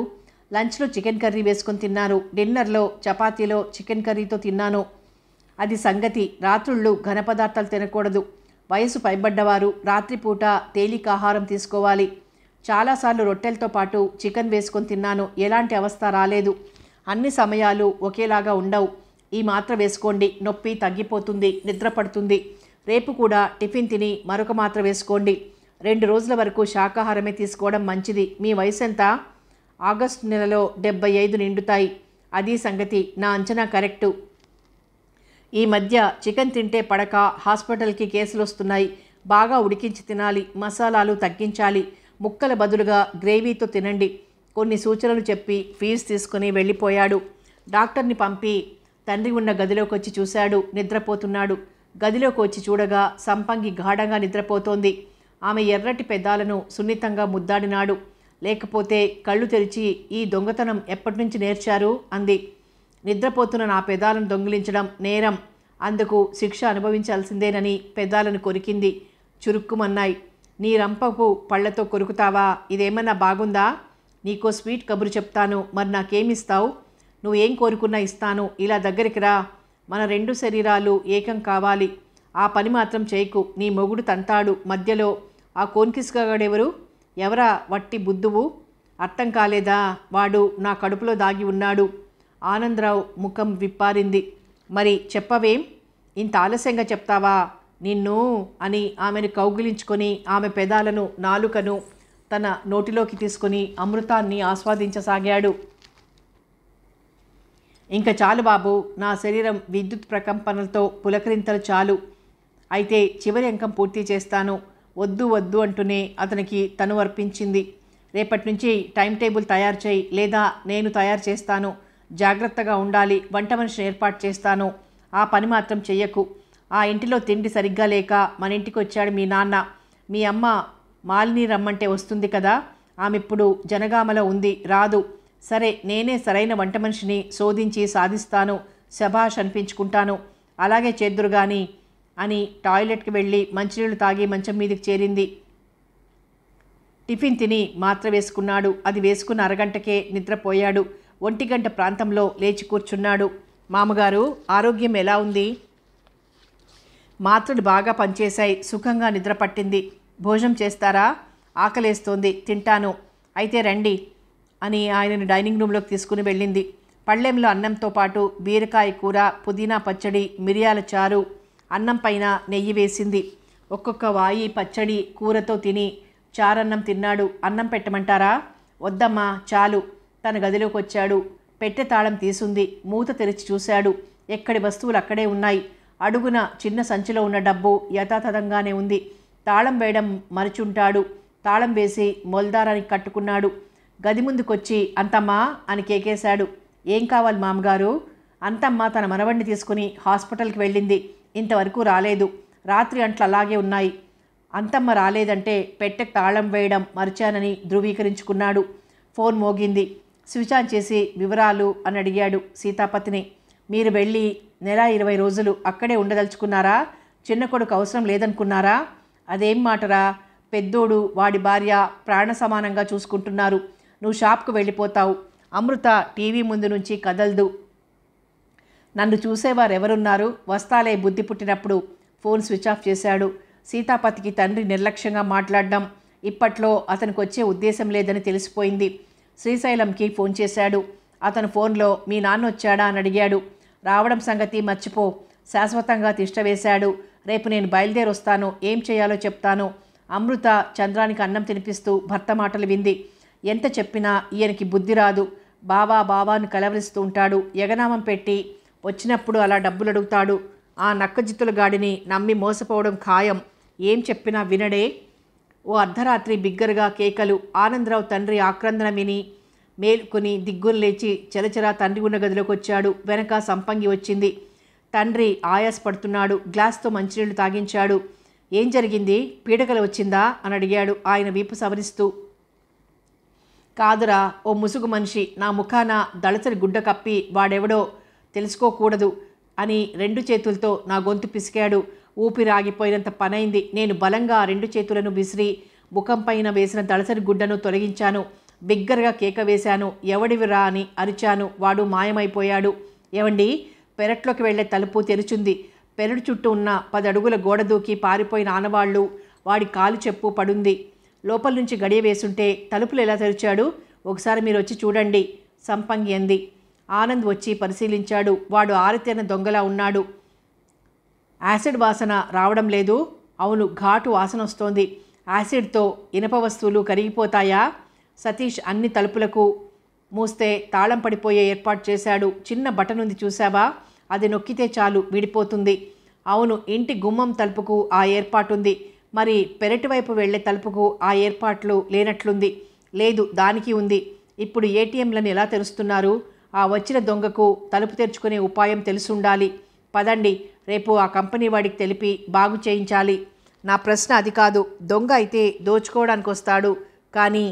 లంచ్లో చికెన్ కర్రీ వేసుకొని తిన్నాను. డిన్నర్లో చపాతీలో చికెన్ కర్రీతో తిన్నాను. అది సంగతి. రాత్రుళ్ళు ఘన పదార్థాలు తినకూడదు. వయసు పైబడ్డవారు రాత్రిపూట తేలిక ఆహారం తీసుకోవాలి. చాలాసార్లు రొట్టెలతో పాటు చికెన్ వేసుకొని తిన్నాను. ఎలాంటి అవస్థ రాలేదు. అన్ని సమయాలు ఒకేలాగా ఉండవు. ఈ మాత్ర వేసుకోండి, నొప్పి తగ్గిపోతుంది, నిద్ర పడుతుంది. రేపు కూడా టిఫిన్ తిని మరొక మాత్ర వేసుకోండి. 2 రోజుల వరకు శాకాహారమే తీసుకోవడం మంచిది. మీ వయసు ఎంత? ఆగస్టు నెలలో 75 నిండుతాయి. అది సంగతి. నా అంచనా కరెక్టు. ఈ మధ్య చికెన్ తింటే పడక హాస్పిటల్కి కేసులు వస్తున్నాయి. బాగా ఉడికించి తినాలి. మసాలాలు తగ్గించాలి. ముక్కల బదులుగా గ్రేవీతో తినండి. కొన్ని సూచనలు చెప్పి ఫీజు తీసుకుని వెళ్ళిపోయాడు. డాక్టర్ని పంపి తండ్రి ఉన్న గదిలోకి వచ్చి చూశాడు. నిద్రపోతున్నాడు. గదిలోకి వచ్చి చూడగా సంపంగి గాఢంగా నిద్రపోతోంది. ఆమె ఎర్రటి పెదాలను సున్నితంగా ముద్దాడినాడు. లేకపోతే కళ్ళు తెరిచి ఈ దొంగతనం ఎప్పటి నుంచి నేర్చారు అంది. నిద్రపోతున్న నా పెదాలను దొంగిలించడం నేరం. అందుకు శిక్ష అనుభవించాల్సిందేనని పెదాలను కొరికింది. చురుక్కుమన్నాయి. నీ రంపపు పళ్లతో కొరుకుతావా? ఇదేమన్నా బాగుందా? నీకో స్వీట్ కబురు చెప్తాను. మరి నాకేమిస్తావు? నువ్వేం కోరుకున్నా ఇస్తాను. ఇలా దగ్గరికి రా. మన 2 శరీరాలు ఏకం కావాలి. ఆ పని మాత్రం చేయకు. నీ మొగుడు తంతాడు. మధ్యలో ఆ కోన్కిస్గాడెవరు? ఎవరా వట్టి బుద్ధువు? అర్థం కాలేదా? వాడు నా కడుపులో దాగి ఉన్నాడు. ఆనందరావు ముఖం విప్పారింది. మరి చెప్పవేం? ఇంత ఆలస్యంగా చెప్తావా? నిన్ను అని ఆమెను కౌగిలించుకొని ఆమె పెదాలను నాలుకను తన నోటిలోకి తీసుకుని అమృతాన్ని ఆస్వాదించసాగాడు. ఇంకా చాలు బాబు. నా శరీరం విద్యుత్ ప్రకంపనలతో పులకరింతలు చాలు. అయితే చివరి అంకం పూర్తి చేస్తాను. వద్దు వద్దు అంటూనే అతనికి తను అర్పించింది. రేపటి నుంచి టైం టేబుల్ తయారు చేయి, లేదా నేను తయారు చేస్తాను. జాగ్రత్తగా ఉండాలి. వంట మనిషిని ఏర్పాటు చేస్తాను. ఆ పని మాత్రం చెయ్యకు. ఆ ఇంటిలో తిండి సరిగ్గా లేక మన ఇంటికి వచ్చాడు మీ నాన్న. మీ అమ్మ మాలిని రమ్మంటే వస్తుంది కదా. ఆమె ఇప్పుడు జనగామలో ఉంది, రాదు. సరే, నేనే సరైన వంట మనిషిని శోధించి సాధిస్తాను. శభాష్ అనిపించుకుంటాను. అలాగే చేద్దురు గాని అని టాయిలెట్కి వెళ్ళి మంచినీళ్ళు తాగి మంచం మీదకి చేరింది. టిఫిన్ తిని మాత్ర వేసుకున్నాడు. అది వేసుకున్న అరగంటకే నిద్రపోయాడు. 1 గంట ప్రాంతంలో లేచి కూర్చున్నాడు. మామగారు, ఆరోగ్యం ఎలా ఉంది? మాత్రలు బాగా పనిచేశాయి. సుఖంగా నిద్ర పట్టింది. భోజనం చేస్తారా? ఆకలేస్తోంది. తింటాను. అయితే రండి అని ఆయనను డైనింగ్ రూమ్లోకి తీసుకుని వెళ్ళింది. పళ్ళెంలో అన్నంతో పాటు బీరకాయ కూర, పుదీనా పచ్చడి, మిరియాల చారు, అన్నం పైన నెయ్యి వేసింది. ఒక్కొక్క వాయి పచ్చడి కూరతో తిని చారన్నం తిన్నాడు. అన్నం పెట్టమంటారా? వద్దమ్మా, చాలు. తన గదిలోకి వచ్చాడు. పెట్టె తాళం తీసుంది. మూత తెరిచి చూశాడు. ఎక్కడి వస్తువులు అక్కడే ఉన్నాయి. అడుగున చిన్న సంచిలో ఉన్న డబ్బు యథాతథంగానే ఉంది. తాళం వేయడం మరచుంటాడు. తాళం వేసి మొల్దారానికి కట్టుకున్నాడు. గది ముందుకొచ్చి అంతమ్మా అని కేకేశాడు. ఏం కావాలి మామగారు? అంతమ్మ తన మనవడిని తీసుకుని హాస్పిటల్కి వెళ్ళింది. ఇంతవరకు రాలేదు. రాత్రి అంట్లు అలాగే ఉన్నాయి. అంతమ్మ రాలేదంటే పెట్టెకు తాళం వేయడం మర్చానని ధృవీకరించుకున్నాడు. ఫోన్ మోగింది. స్విచ్ ఆన్ చేసి వివరాలు అని అడిగాడు సీతాపతిని. మీరు వెళ్ళి 1-20 రోజులు అక్కడే ఉండదలుచుకున్నారా? చిన్న కొడుకు అవసరం లేదనుకున్నారా? అదేం మాటరా? పెద్దోడు వాడి భార్య ప్రాణ సమానంగా చూసుకుంటున్నారు. నువ్వు షాప్కు వెళ్ళిపోతావు. అమృత టీవీ ముందు నుంచి కదలదు. నన్ను చూసేవారెవరున్నారు? వస్తాలే బుద్ధి పుట్టినప్పుడు. ఫోన్ స్విచ్ ఆఫ్ చేశాడు. సీతాపతికి తండ్రి నిర్లక్ష్యంగా మాట్లాడడం ఇప్పట్లో అతనికి వచ్చే ఉద్దేశం లేదని తెలిసిపోయింది. శ్రీశైలంకి ఫోన్ చేశాడు. అతను ఫోన్లో మీ నాన్న వచ్చాడా అని అడిగాడు. రావడం సంగతి మర్చిపో. శాశ్వతంగా తిష్టవేశాడు. రేపు నేను బయలుదేరి వస్తాను. ఏం చేయాలో చెప్తాను. అమృత చంద్రానికి అన్నం తినిపిస్తూ భర్త మాటలు వింది. ఎంత చెప్పినా ఈయనకి బుద్ధి రాదు. బావా బావాను కలవరిస్తూ ఉంటాడు. ఎగనామం పెట్టి వచ్చినప్పుడు అలా డబ్బులు అడుగుతాడు. ఆ నక్కజిత్తుల గాడిని నమ్మి మోసపోవడం ఖాయం. ఏం చెప్పినా వినడే. ఓ అర్ధరాత్రి బిగ్గరగా కేకలు. ఆనందరావు తండ్రి ఆక్రందన విని మేలుకొని దిగ్గులు లేచి చలచరా తండ్రి ఉన్న గదిలోకి వచ్చాడు. వెనక సంపంగి వచ్చింది. తండ్రి ఆయాసపడుతున్నాడు. గ్లాస్తో మంచినీళ్లు తాగించాడు. ఏం జరిగింది? పీడకలు వచ్చిందా అని అడిగాడు ఆయన వీపు సవరిస్తూ. కాదురా, ఓ ముసుగు మనిషి నా ముఖాన దళసరి గుడ్డ కప్పి వాడెవడో తెలుసుకోకూడదు అని 2 చేతులతో నా గొంతు పిసికాడు. ఊపిరాగిపోయినంత పనైంది. నేను బలంగా 2 చేతులను విసిరి ముఖం పైన వేసిన దళసరి గుడ్డను తొలగించాను. బిగ్గరగా కేక వేశాను. ఎవడివిరా అని అరిచాను. వాడు మాయమైపోయాడు. ఏవండి, పెరట్లోకి వెళ్లే తలుపు తెరుచుంది. పెరడు చుట్టూ ఉన్న 10 అడుగుల గోడ దూకి పారిపోయిన ఆనవాళ్లు, వాడి కాలు చెప్పు పడుంది. లోపల నుంచి గడియ వేసుంటే తలుపులు ఎలా తెరిచాడు? ఒకసారి మీరు వచ్చి చూడండి, సంపంగి అంది. ఆనంద్ వచ్చి పరిశీలించాడు. వాడు ఆరితేరిన దొంగలా ఉన్నాడు. యాసిడ్ వాసన రావడం లేదు. అవును, ఘాటు వాసన వస్తోంది. యాసిడ్తో ఇనప వస్తువులు కరిగిపోతాయా? సతీష్ అన్ని తలుపులకు మూస్తే తాళం పడిపోయే ఏర్పాటు చేశాడు. చిన్న బటన్ ఉంది చూసావా? అది నొక్కితే చాలు విడిపోతుంది. అవును, ఇంటి గుమ్మం తలుపుకు ఆ ఏర్పాటుంది. మరి పెరటి వైపు వెళ్లే తలుపుకు ఆ ఏర్పాట్లు లేనట్లుంది. లేదు, దానికి ఉంది. ఇప్పుడు ఏటీఎంలను ఎలా తెరుస్తున్నారు? ఆ వచ్చిన దొంగకు తలుపు తెరుచుకునే ఉపాయం తెలుసుండాలి. పదండి, రేపు ఆ కంపెనీ వాడికి తెలిపి బాగు చేయించాలి. నా ప్రశ్న అది కాదు. దొంగ అయితే దోచుకోవడానికి వస్తాడు, కానీ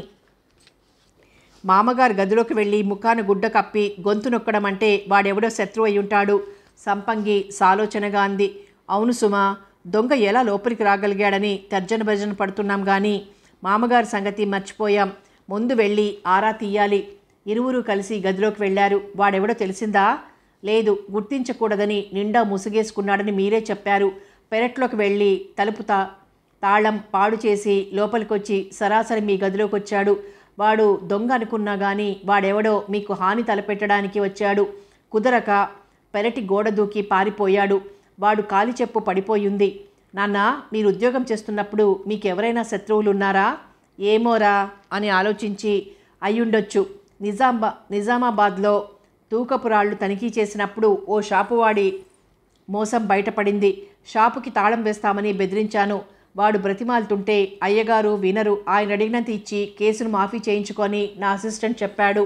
మామగారు గదిలోకి వెళ్ళి ముఖాన గుడ్డ కప్పి గొంతు నొక్కడం అంటే వాడెవడో శత్రువు అయి ఉంటాడు. సంపంగి సాలోచనగా అంది. అవును సుమా, దొంగ ఎలా లోపలికి రాగలిగాడని తర్జన భర్జన పడుతున్నాం కానీ మామగారి సంగతి మర్చిపోయాం. ముందు వెళ్ళి ఆరా తీయాలి. ఇరువురు కలిసి గదిలోకి వెళ్ళారు. వాడెవడో తెలిసిందా? లేదు, గుర్తించకూడదని నిండా ముసుగేసుకున్నాడని మీరే చెప్పారు. పెరట్లోకి వెళ్ళి తలుపు తాళం పాడు చేసి లోపలికొచ్చి సరాసరి మీ గదిలోకి వచ్చాడు. వాడు దొంగ అనుకున్నా కానీ వాడెవడో మీకు హాని తలపెట్టడానికి వచ్చాడు. కుదరక పెరటి గోడ దూకి పారిపోయాడు. వాడు కాలి చెప్పు పడిపోయింది. నాన్న, మీరు ఉద్యోగం చేస్తున్నప్పుడు మీకెవరైనా శత్రువులున్నారా? ఏమోరా అని ఆలోచించి అయ్యుండొచ్చు. నిజామాబాద్లో తూకపురాళ్లు తనిఖీ చేసినప్పుడు ఓ షాపువాడి మోసం బయటపడింది. షాపుకి తాళం వేస్తామని బెదిరించాను. వాడు బ్రతిమాలుతుంటే అయ్యగారు వినరు. ఆయన అడిగినంత ఇచ్చి కేసును మాఫీ చేయించుకొని నా అసిస్టెంట్ చెప్పాడు.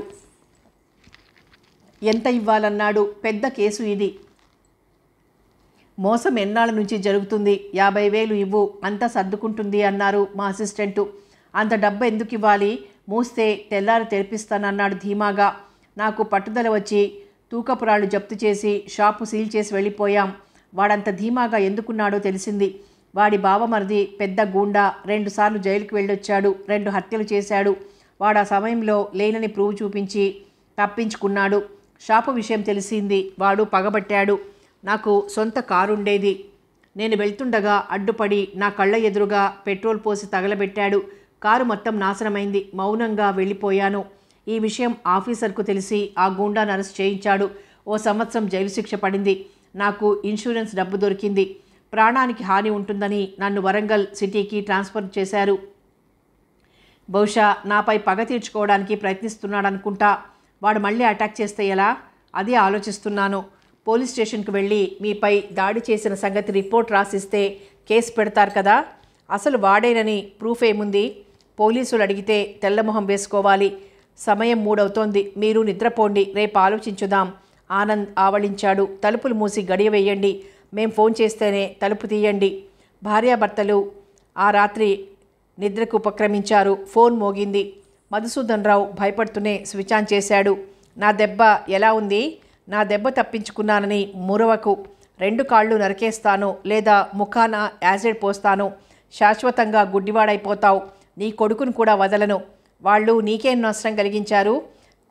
ఎంత ఇవ్వాలన్నాడు. పెద్ద కేసు ఇది. మోసం ఎన్నాళ్ళ నుంచి జరుగుతుంది? 50,000 ఇవ్వు, అంతా సర్దుకుంటుంది అన్నారు మా అసిస్టెంటు. అంత డబ్బు ఎందుకు ఇవ్వాలి? మూస్తే తెల్లారి తెరిపిస్తానన్నాడు ధీమాగా. నాకు పట్టుదల వచ్చి తూకపురాళ్ళు జప్తు చేసి షాపు సీల్ చేసి వెళ్ళిపోయాం. వాడంత ధీమాగా ఎందుకున్నాడో తెలిసింది. వాడి బావమరిది పెద్ద గూండా 2 సార్లు జైలుకి వెళ్ళొచ్చాడు. 2 హత్యలు చేశాడు. వాడు ఆ సమయంలో లేనని ప్రూవ్ చూపించి తప్పించుకున్నాడు. షాపు విషయం తెలిసింది. వాడు పగబట్టాడు. నాకు సొంత కారుండేది. నేను వెళ్తుండగా అడ్డుపడి నా కళ్ళ ఎదురుగా పెట్రోల్ పోసి తగలబెట్టాడు. కారు మొత్తం నాశనమైంది. మౌనంగా వెళ్ళిపోయాను. ఈ విషయం ఆఫీసర్కు తెలిసి ఆ గూండాను అరెస్ట్ చేయించాడు. ఓ సంవత్సరం జైలు శిక్ష పడింది. నాకు ఇన్సూరెన్స్ డబ్బు దొరికింది. ప్రాణానికి హాని ఉంటుందని నన్ను వరంగల్ సిటీకి ట్రాన్స్ఫర్ చేశారు. బహుశా నాపై పగ తీర్చుకోవడానికి ప్రయత్నిస్తున్నాడనుకుంటా. వాడు మళ్ళీ అటాక్ చేస్తే ఎలా? అదే ఆలోచిస్తున్నాను. పోలీస్ స్టేషన్కి వెళ్ళి మీపై దాడి చేసిన సంగతి రిపోర్ట్ రాసిస్తే కేసు పెడతారు కదా. అసలు వాడేనని ప్రూఫ్ ఏముంది? పోలీసులు అడిగితే తెల్లమొహం వేసుకోవాలి. సమయం 3 అవుతోంది. మీరు నిద్రపోండి, రేపు ఆలోచించుదాం. ఆనంద్ ఆవళించాడు. తలుపులు మూసి గడియ వేయండి. మేం ఫోన్ చేస్తేనే తలుపు తీయండి. భార్యాభర్తలు ఆ రాత్రి నిద్రకు ఉపక్రమించారు. ఫోన్ మోగింది. మధుసూదన్ రావు భయపడుతూనే స్విచ్ ఆన్ చేశాడు. నా దెబ్బ ఎలా ఉంది? నా దెబ్బ తప్పించుకున్నానని మురవకు. 2 కాళ్ళు నరికేస్తాను, లేదా ముఖాన యాసిడ్ పోస్తాను. శాశ్వతంగా గుడ్డివాడైపోతావు. నీ కొడుకును కూడా వదలను. వాళ్ళు నీకేం నష్టం కలిగించారు?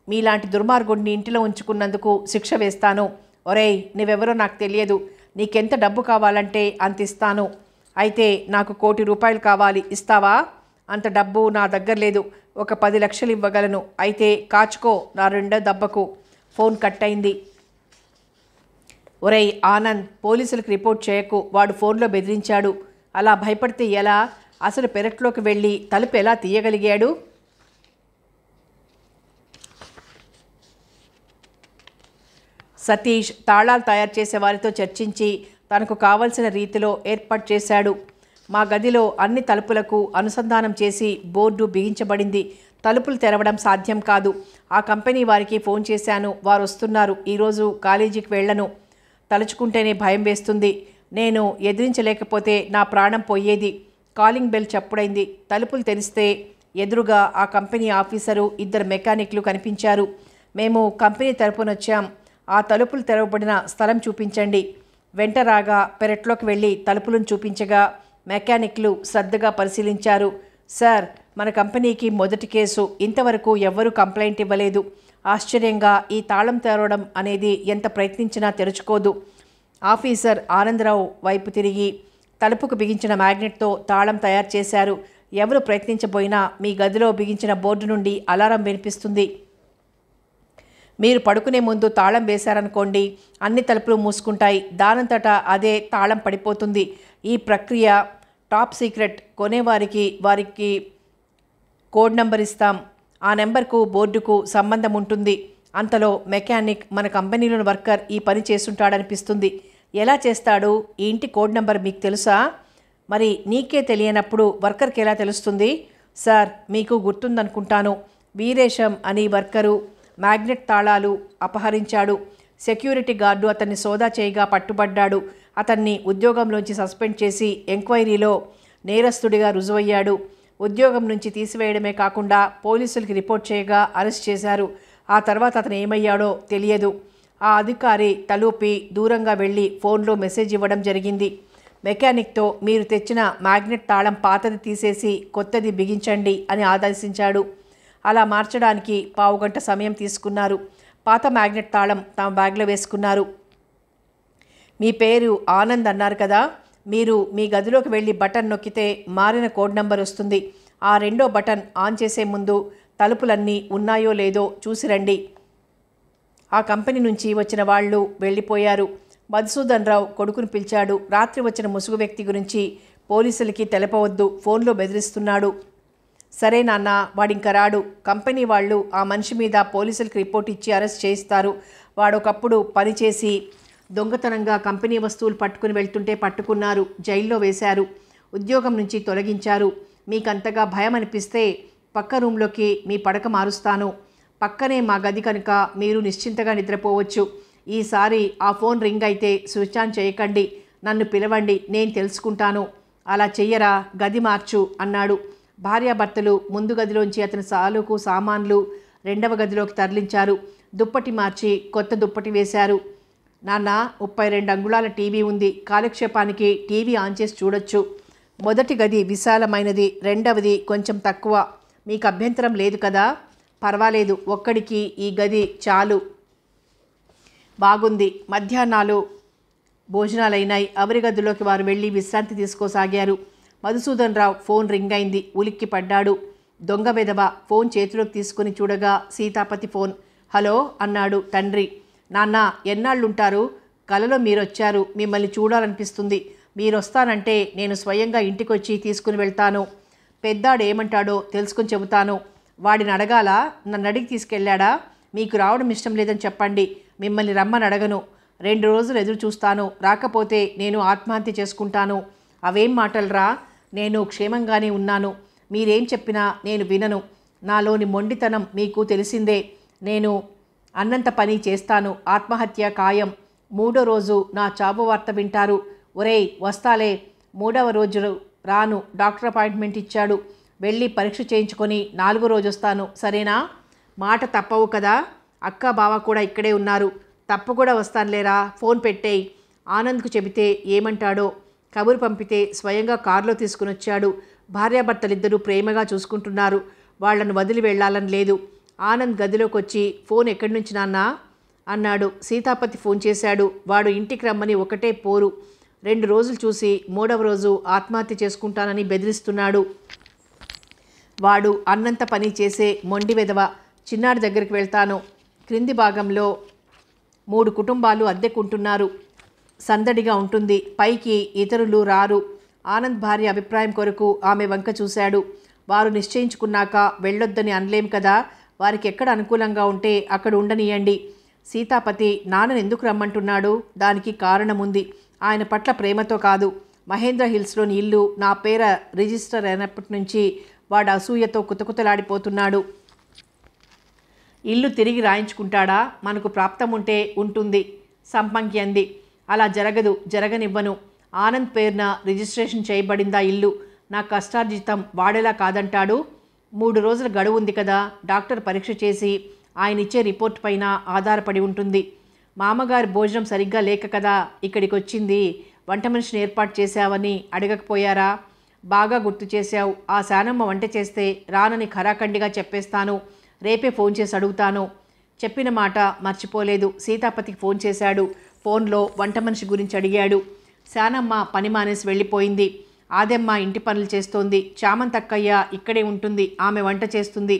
మీలాంటి దుర్మార్గుడిని ఇంటిలో ఉంచుకున్నందుకు శిక్ష వేస్తాను. ఒరేయ్, నువ్వెవరో నాకు తెలియదు. నీకెంత డబ్బు కావాలంటే అంత ఇస్తాను. అయితే నాకు 1 కోటి రూపాయలు కావాలి. ఇస్తావా? అంత డబ్బు నా దగ్గర లేదు. ఒక 10 లక్షలు ఇవ్వగలను. అయితే కాచుకో నా 2వ దెబ్బకు. ఫోన్ కట్ అయింది. ఒరేయ్ ఆనంద్, పోలీసులకు రిపోర్ట్ చేయకు. వాడు ఫోన్లో బెదిరించాడు. అలా భయపడితే ఎలా? అసలు పెరట్లోకి వెళ్ళి తలుపు ఎలా తీయగలిగాడు? సతీష్ తాళాలు తయారు చేసే వారితో చర్చించి తనకు కావలసిన రీతిలో ఏర్పాటు చేశాడు. మా గదిలో అన్ని తలుపులకు అనుసంధానం చేసి బోర్డు బిగించబడింది. తలుపులు తెరవడం సాధ్యం కాదు. ఆ కంపెనీ వారికి ఫోన్ చేశాను. వారు వస్తున్నారు. ఈరోజు కాలేజీకి వెళ్ళను. తలుచుకుంటేనే భయం వేస్తుంది. నేను ఎదిరించలేకపోతే నా ప్రాణం పోయేది. కాలింగ్ బెల్ చప్పుడైంది. తలుపులు తెరిస్తే ఎదురుగా ఆ కంపెనీ ఆఫీసరు, 2 మెకానిక్లు కనిపించారు. మేము కంపెనీ తరపునొచ్చాం. ఆ తలుపులు తెరవబడిన స్థలం చూపించండి. వెంట రాగా పెరట్లోకి వెళ్ళి తలుపులను చూపించగా మెకానిక్లు శ్రద్ధగా పరిశీలించారు. సార్, మన కంపెనీకి మొదటి కేసు. ఇంతవరకు ఎవ్వరూ కంప్లైంట్ ఇవ్వలేదు. ఆశ్చర్యంగా ఈ తాళం తెరవడం అనేది ఎంత ప్రయత్నించినా తెరుచుకోదు. ఆఫీసర్ ఆనందరావు వైపు తిరిగి తలుపుకు బిగించిన మ్యాగ్నెట్తో తాళం తయారు చేశారు. ఎవరు ప్రయత్నించబోయినా మీ గదిలో బిగించిన బోర్డు నుండి అలారం వినిపిస్తుంది. మీరు పడుకునే ముందు తాళం వేశారనుకోండి, అన్ని తలుపులు మూసుకుంటాయి. దానంతటా అదే తాళం పడిపోతుంది. ఈ ప్రక్రియ టాప్ సీక్రెట్. వారికి కోడ్ నెంబర్ ఇస్తాం. ఆ నెంబర్కు బోర్డుకు సంబంధం ఉంటుంది. అంతలో మెకానిక్ మన కంపెనీలోని వర్కర్ ఈ పని చేస్తుంటాడనిపిస్తుంది. ఎలా చేస్తాడు? ఈ ఇంటి కోడ్ నెంబర్ మీకు తెలుసా? మరి నీకే తెలియనప్పుడు వర్కర్కి ఎలా తెలుస్తుంది? సార్, మీకు గుర్తుందనుకుంటాను. వీరేశం అని వర్కరు మ్యాగ్నెట్ తాళాలు అపహరించాడు. సెక్యూరిటీ గార్డు అతన్ని సోదా చేయగా పట్టుబడ్డాడు. అతన్ని ఉద్యోగంలోంచి సస్పెండ్ చేసి ఎంక్వైరీలో నేరస్తుడిగా రుజువయ్యాడు. ఉద్యోగం నుంచి తీసివేయడమే కాకుండా పోలీసులకి రిపోర్ట్ చేయగా అరెస్ట్ చేశారు. ఆ తర్వాత అతను ఏమయ్యాడో తెలియదు. ఆ అధికారి తలూపి దూరంగా వెళ్ళి ఫోన్లో మెసేజ్ ఇవ్వడం జరిగింది. మెకానిక్తో మీరు తెచ్చిన మ్యాగ్నెట్ తాళం పాతది తీసేసి కొత్తది బిగించండి అని ఆదేశించాడు. అలా మార్చడానికి పావుగంట సమయం తీసుకున్నారు. పాత మ్యాగ్నెట్ తాళం తమ బ్యాగ్లో వేసుకున్నారు. మీ పేరు ఆనంద్ అన్నారు కదా. మీరు మీ గదిలోకి వెళ్ళి బటన్ నొక్కితే మారిన కోడ్ నెంబర్ వస్తుంది. ఆ రెండో బటన్ ఆన్ చేసే ముందు తలుపులన్నీ ఉన్నాయో లేదో చూసి రండి. ఆ కంపెనీ నుంచి వచ్చిన వాళ్ళు వెళ్ళిపోయారు. మధుసూదన్ రావు కొడుకును పిలిచాడు. రాత్రి వచ్చిన ముసుగు వ్యక్తి గురించి పోలీసులకి తెలపవద్దు, ఫోన్లో బెదిరిస్తున్నాడు. సరే నాన్న, వాడింక రాడు. కంపెనీ వాళ్ళు ఆ మనిషి మీద పోలీసులకు రిపోర్ట్ ఇచ్చి అరెస్ట్ చేయిస్తారు. వాడొకప్పుడు పనిచేసి దొంగతనంగా కంపెనీ వస్తువులు పట్టుకుని వెళ్తుంటే పట్టుకున్నారు, జైల్లో వేశారు, ఉద్యోగం నుంచి తొలగించారు. మీకంతగా భయం అనిపిస్తే పక్క రూమ్లోకి మీ పడక మారుస్తాను. పక్కనే మా గది కనుక మీరు నిశ్చింతగా నిద్రపోవచ్చు. ఈసారి ఆ ఫోన్ రింగ్ అయితే స్విచ్ ఆన్ చేయకండి. నన్ను పిలవండి, నేను తెలుసుకుంటాను. అలా చెయ్యరా, గది మార్చు అన్నాడు. భార్యాభర్తలు ముందు గదిలోంచి అతని సాలుకు సామాన్లు రెండవ గదిలోకి తరలించారు. దుప్పటి మార్చి కొత్త దుప్పటి వేశారు. నాన్న, 32 అంగుళాల టీవీ ఉంది. కాలక్షేపానికి టీవీ ఆన్ చేసి చూడొచ్చు. మొదటి గది విశాలమైనది, రెండవది కొంచెం తక్కువ. మీకు అభ్యంతరం లేదు కదా? పర్వాలేదు, ఒక్కడికి ఈ గది చాలు. బాగుంది. మధ్యాహ్నాలు భోజనాలైనాయి. ఎవరి గదిలోకి వారు వెళ్ళి విశ్రాంతి తీసుకోసాగారు. మధుసూదన్ రావు ఫోన్ రింగ్ అయింది. ఉలిక్కి పడ్డాడు. దొంగ వెధవ ఫోన్ చేతిలోకి తీసుకుని చూడగా సీతాపతి ఫోన్. హలో అన్నాడు తండ్రి. నాన్న, ఎన్నాళ్ళుంటారు? కలలో మీరొచ్చారు. మిమ్మల్ని చూడాలనిపిస్తుంది. మీరొస్తానంటే నేను స్వయంగా ఇంటికొచ్చి తీసుకుని వెళ్తాను. పెద్దాడు ఏమంటాడో తెలుసుకుని చెబుతాను. వాడిని అడగాలా? నన్ను అడిగి తీసుకెళ్ళాడా? మీకు రావడం ఇష్టం లేదని చెప్పండి. మిమ్మల్ని రమ్మని అడగను. 2 రోజులు ఎదురు చూస్తాను. రాకపోతే నేను ఆత్మహత్య చేసుకుంటాను. అవేం మాటలరా? నేను క్షేమంగానే ఉన్నాను. మీరేం చెప్పినా నేను వినను. నాలోని మొండితనం మీకు తెలిసిందే. నేను అన్నంత పని చేస్తాను. ఆత్మహత్య ఖాయం. 3వ రోజు నా చావు వార్త వింటారు. ఒరేయ్, వస్తాలే. 3వ రోజు రాను. డాక్టర్ అపాయింట్మెంట్ ఇచ్చాడు. వెళ్ళి పరీక్ష చేయించుకొని 4వ రోజు వస్తాను. సరేనా? మాట తప్పవు కదా? అక్క బావ కూడా ఇక్కడే ఉన్నారు. తప్పకుండా వస్తానులేరా. ఫోన్ పెట్టేయి. ఆనంద్కు చెబితే ఏమంటాడో. కబురు పంపితే స్వయంగా కారులో తీసుకుని వచ్చాడు. భార్యాభర్తలిద్దరూ ప్రేమగా చూసుకుంటున్నారు. వాళ్లను వదిలి వెళ్ళాలని లేదు. ఆనంద్ గదిలోకి వచ్చి ఫోన్ ఎక్కడి నుంచి నాన్న అన్నాడు. సీతాపతి ఫోన్ చేశాడు. వాడు ఇంటికి రమ్మని ఒకటే పోరు. 2 రోజులు చూసి 3వ రోజు ఆత్మహత్య చేసుకుంటానని బెదిరిస్తున్నాడు. వాడు అన్నంత పని చేసే మొండి వెధవ. చిన్నాడి దగ్గరికి వెళ్తాను. క్రింది భాగంలో 3 కుటుంబాలు అద్దెకుంటున్నారు. సందడిగా ఉంటుంది. పైకి ఇతరులు రారు. ఆనంద్ భార్య అభిప్రాయం కొరకు ఆమె వంక చూశాడు. వారు నిశ్చయించుకున్నాక వెళ్ళొద్దని అనలేం కదా. వారికి ఎక్కడ అనుకూలంగా ఉంటే అక్కడ ఉండనియండి. సీతాపతి నాన్నను ఎందుకు రమ్మంటున్నాడు? దానికి కారణముంది. ఆయన పట్ల ప్రేమతో కాదు. మహేంద్ర హిల్స్లోని ఇల్లు నా పేర రిజిస్టర్ అయినప్పటి నుంచి వాడు అసూయతో కుతకుతలాడిపోతున్నాడు. ఇల్లు తిరిగి రాయించుకుంటాడా? మనకు ప్రాప్తం ఉంటే ఉంటుంది. సంపంగి అంది. అలా జరగదు, జరగనివ్వను. ఆనంద్ పేరున రిజిస్ట్రేషన్ చేయబడిందా ఇల్లు. నా కష్టార్జితం వాడేలా కాదంటాడు. 3 రోజుల గడువు ఉంది కదా. డాక్టర్ పరీక్ష చేసి ఆయన ఇచ్చే రిపోర్ట్ పైన ఆధారపడి ఉంటుంది. మామగారి భోజనం సరిగ్గా లేక కదా ఇక్కడికి వచ్చింది. వంట మనిషిని ఏర్పాటు చేశావని అడగకపోయారా? బాగా గుర్తు చేశావు. ఆ శానమ్మ వంట చేస్తే రానని ఖరాఖండిగా చెప్పేస్తాను. రేపే ఫోన్ చేసి అడుగుతాను. చెప్పిన మాట మర్చిపోలేదు. సీతాపతికి ఫోన్ చేశాడు. ఫోన్లో వంట మనిషి గురించి అడిగాడు. శానమ్మ పని మానేసి వెళ్ళిపోయింది. ఆదెమ్మ ఇంటి పనులు చేస్తోంది. చామంతక్కయ్య ఇక్కడే ఉంటుంది. ఆమె వంట చేస్తుంది.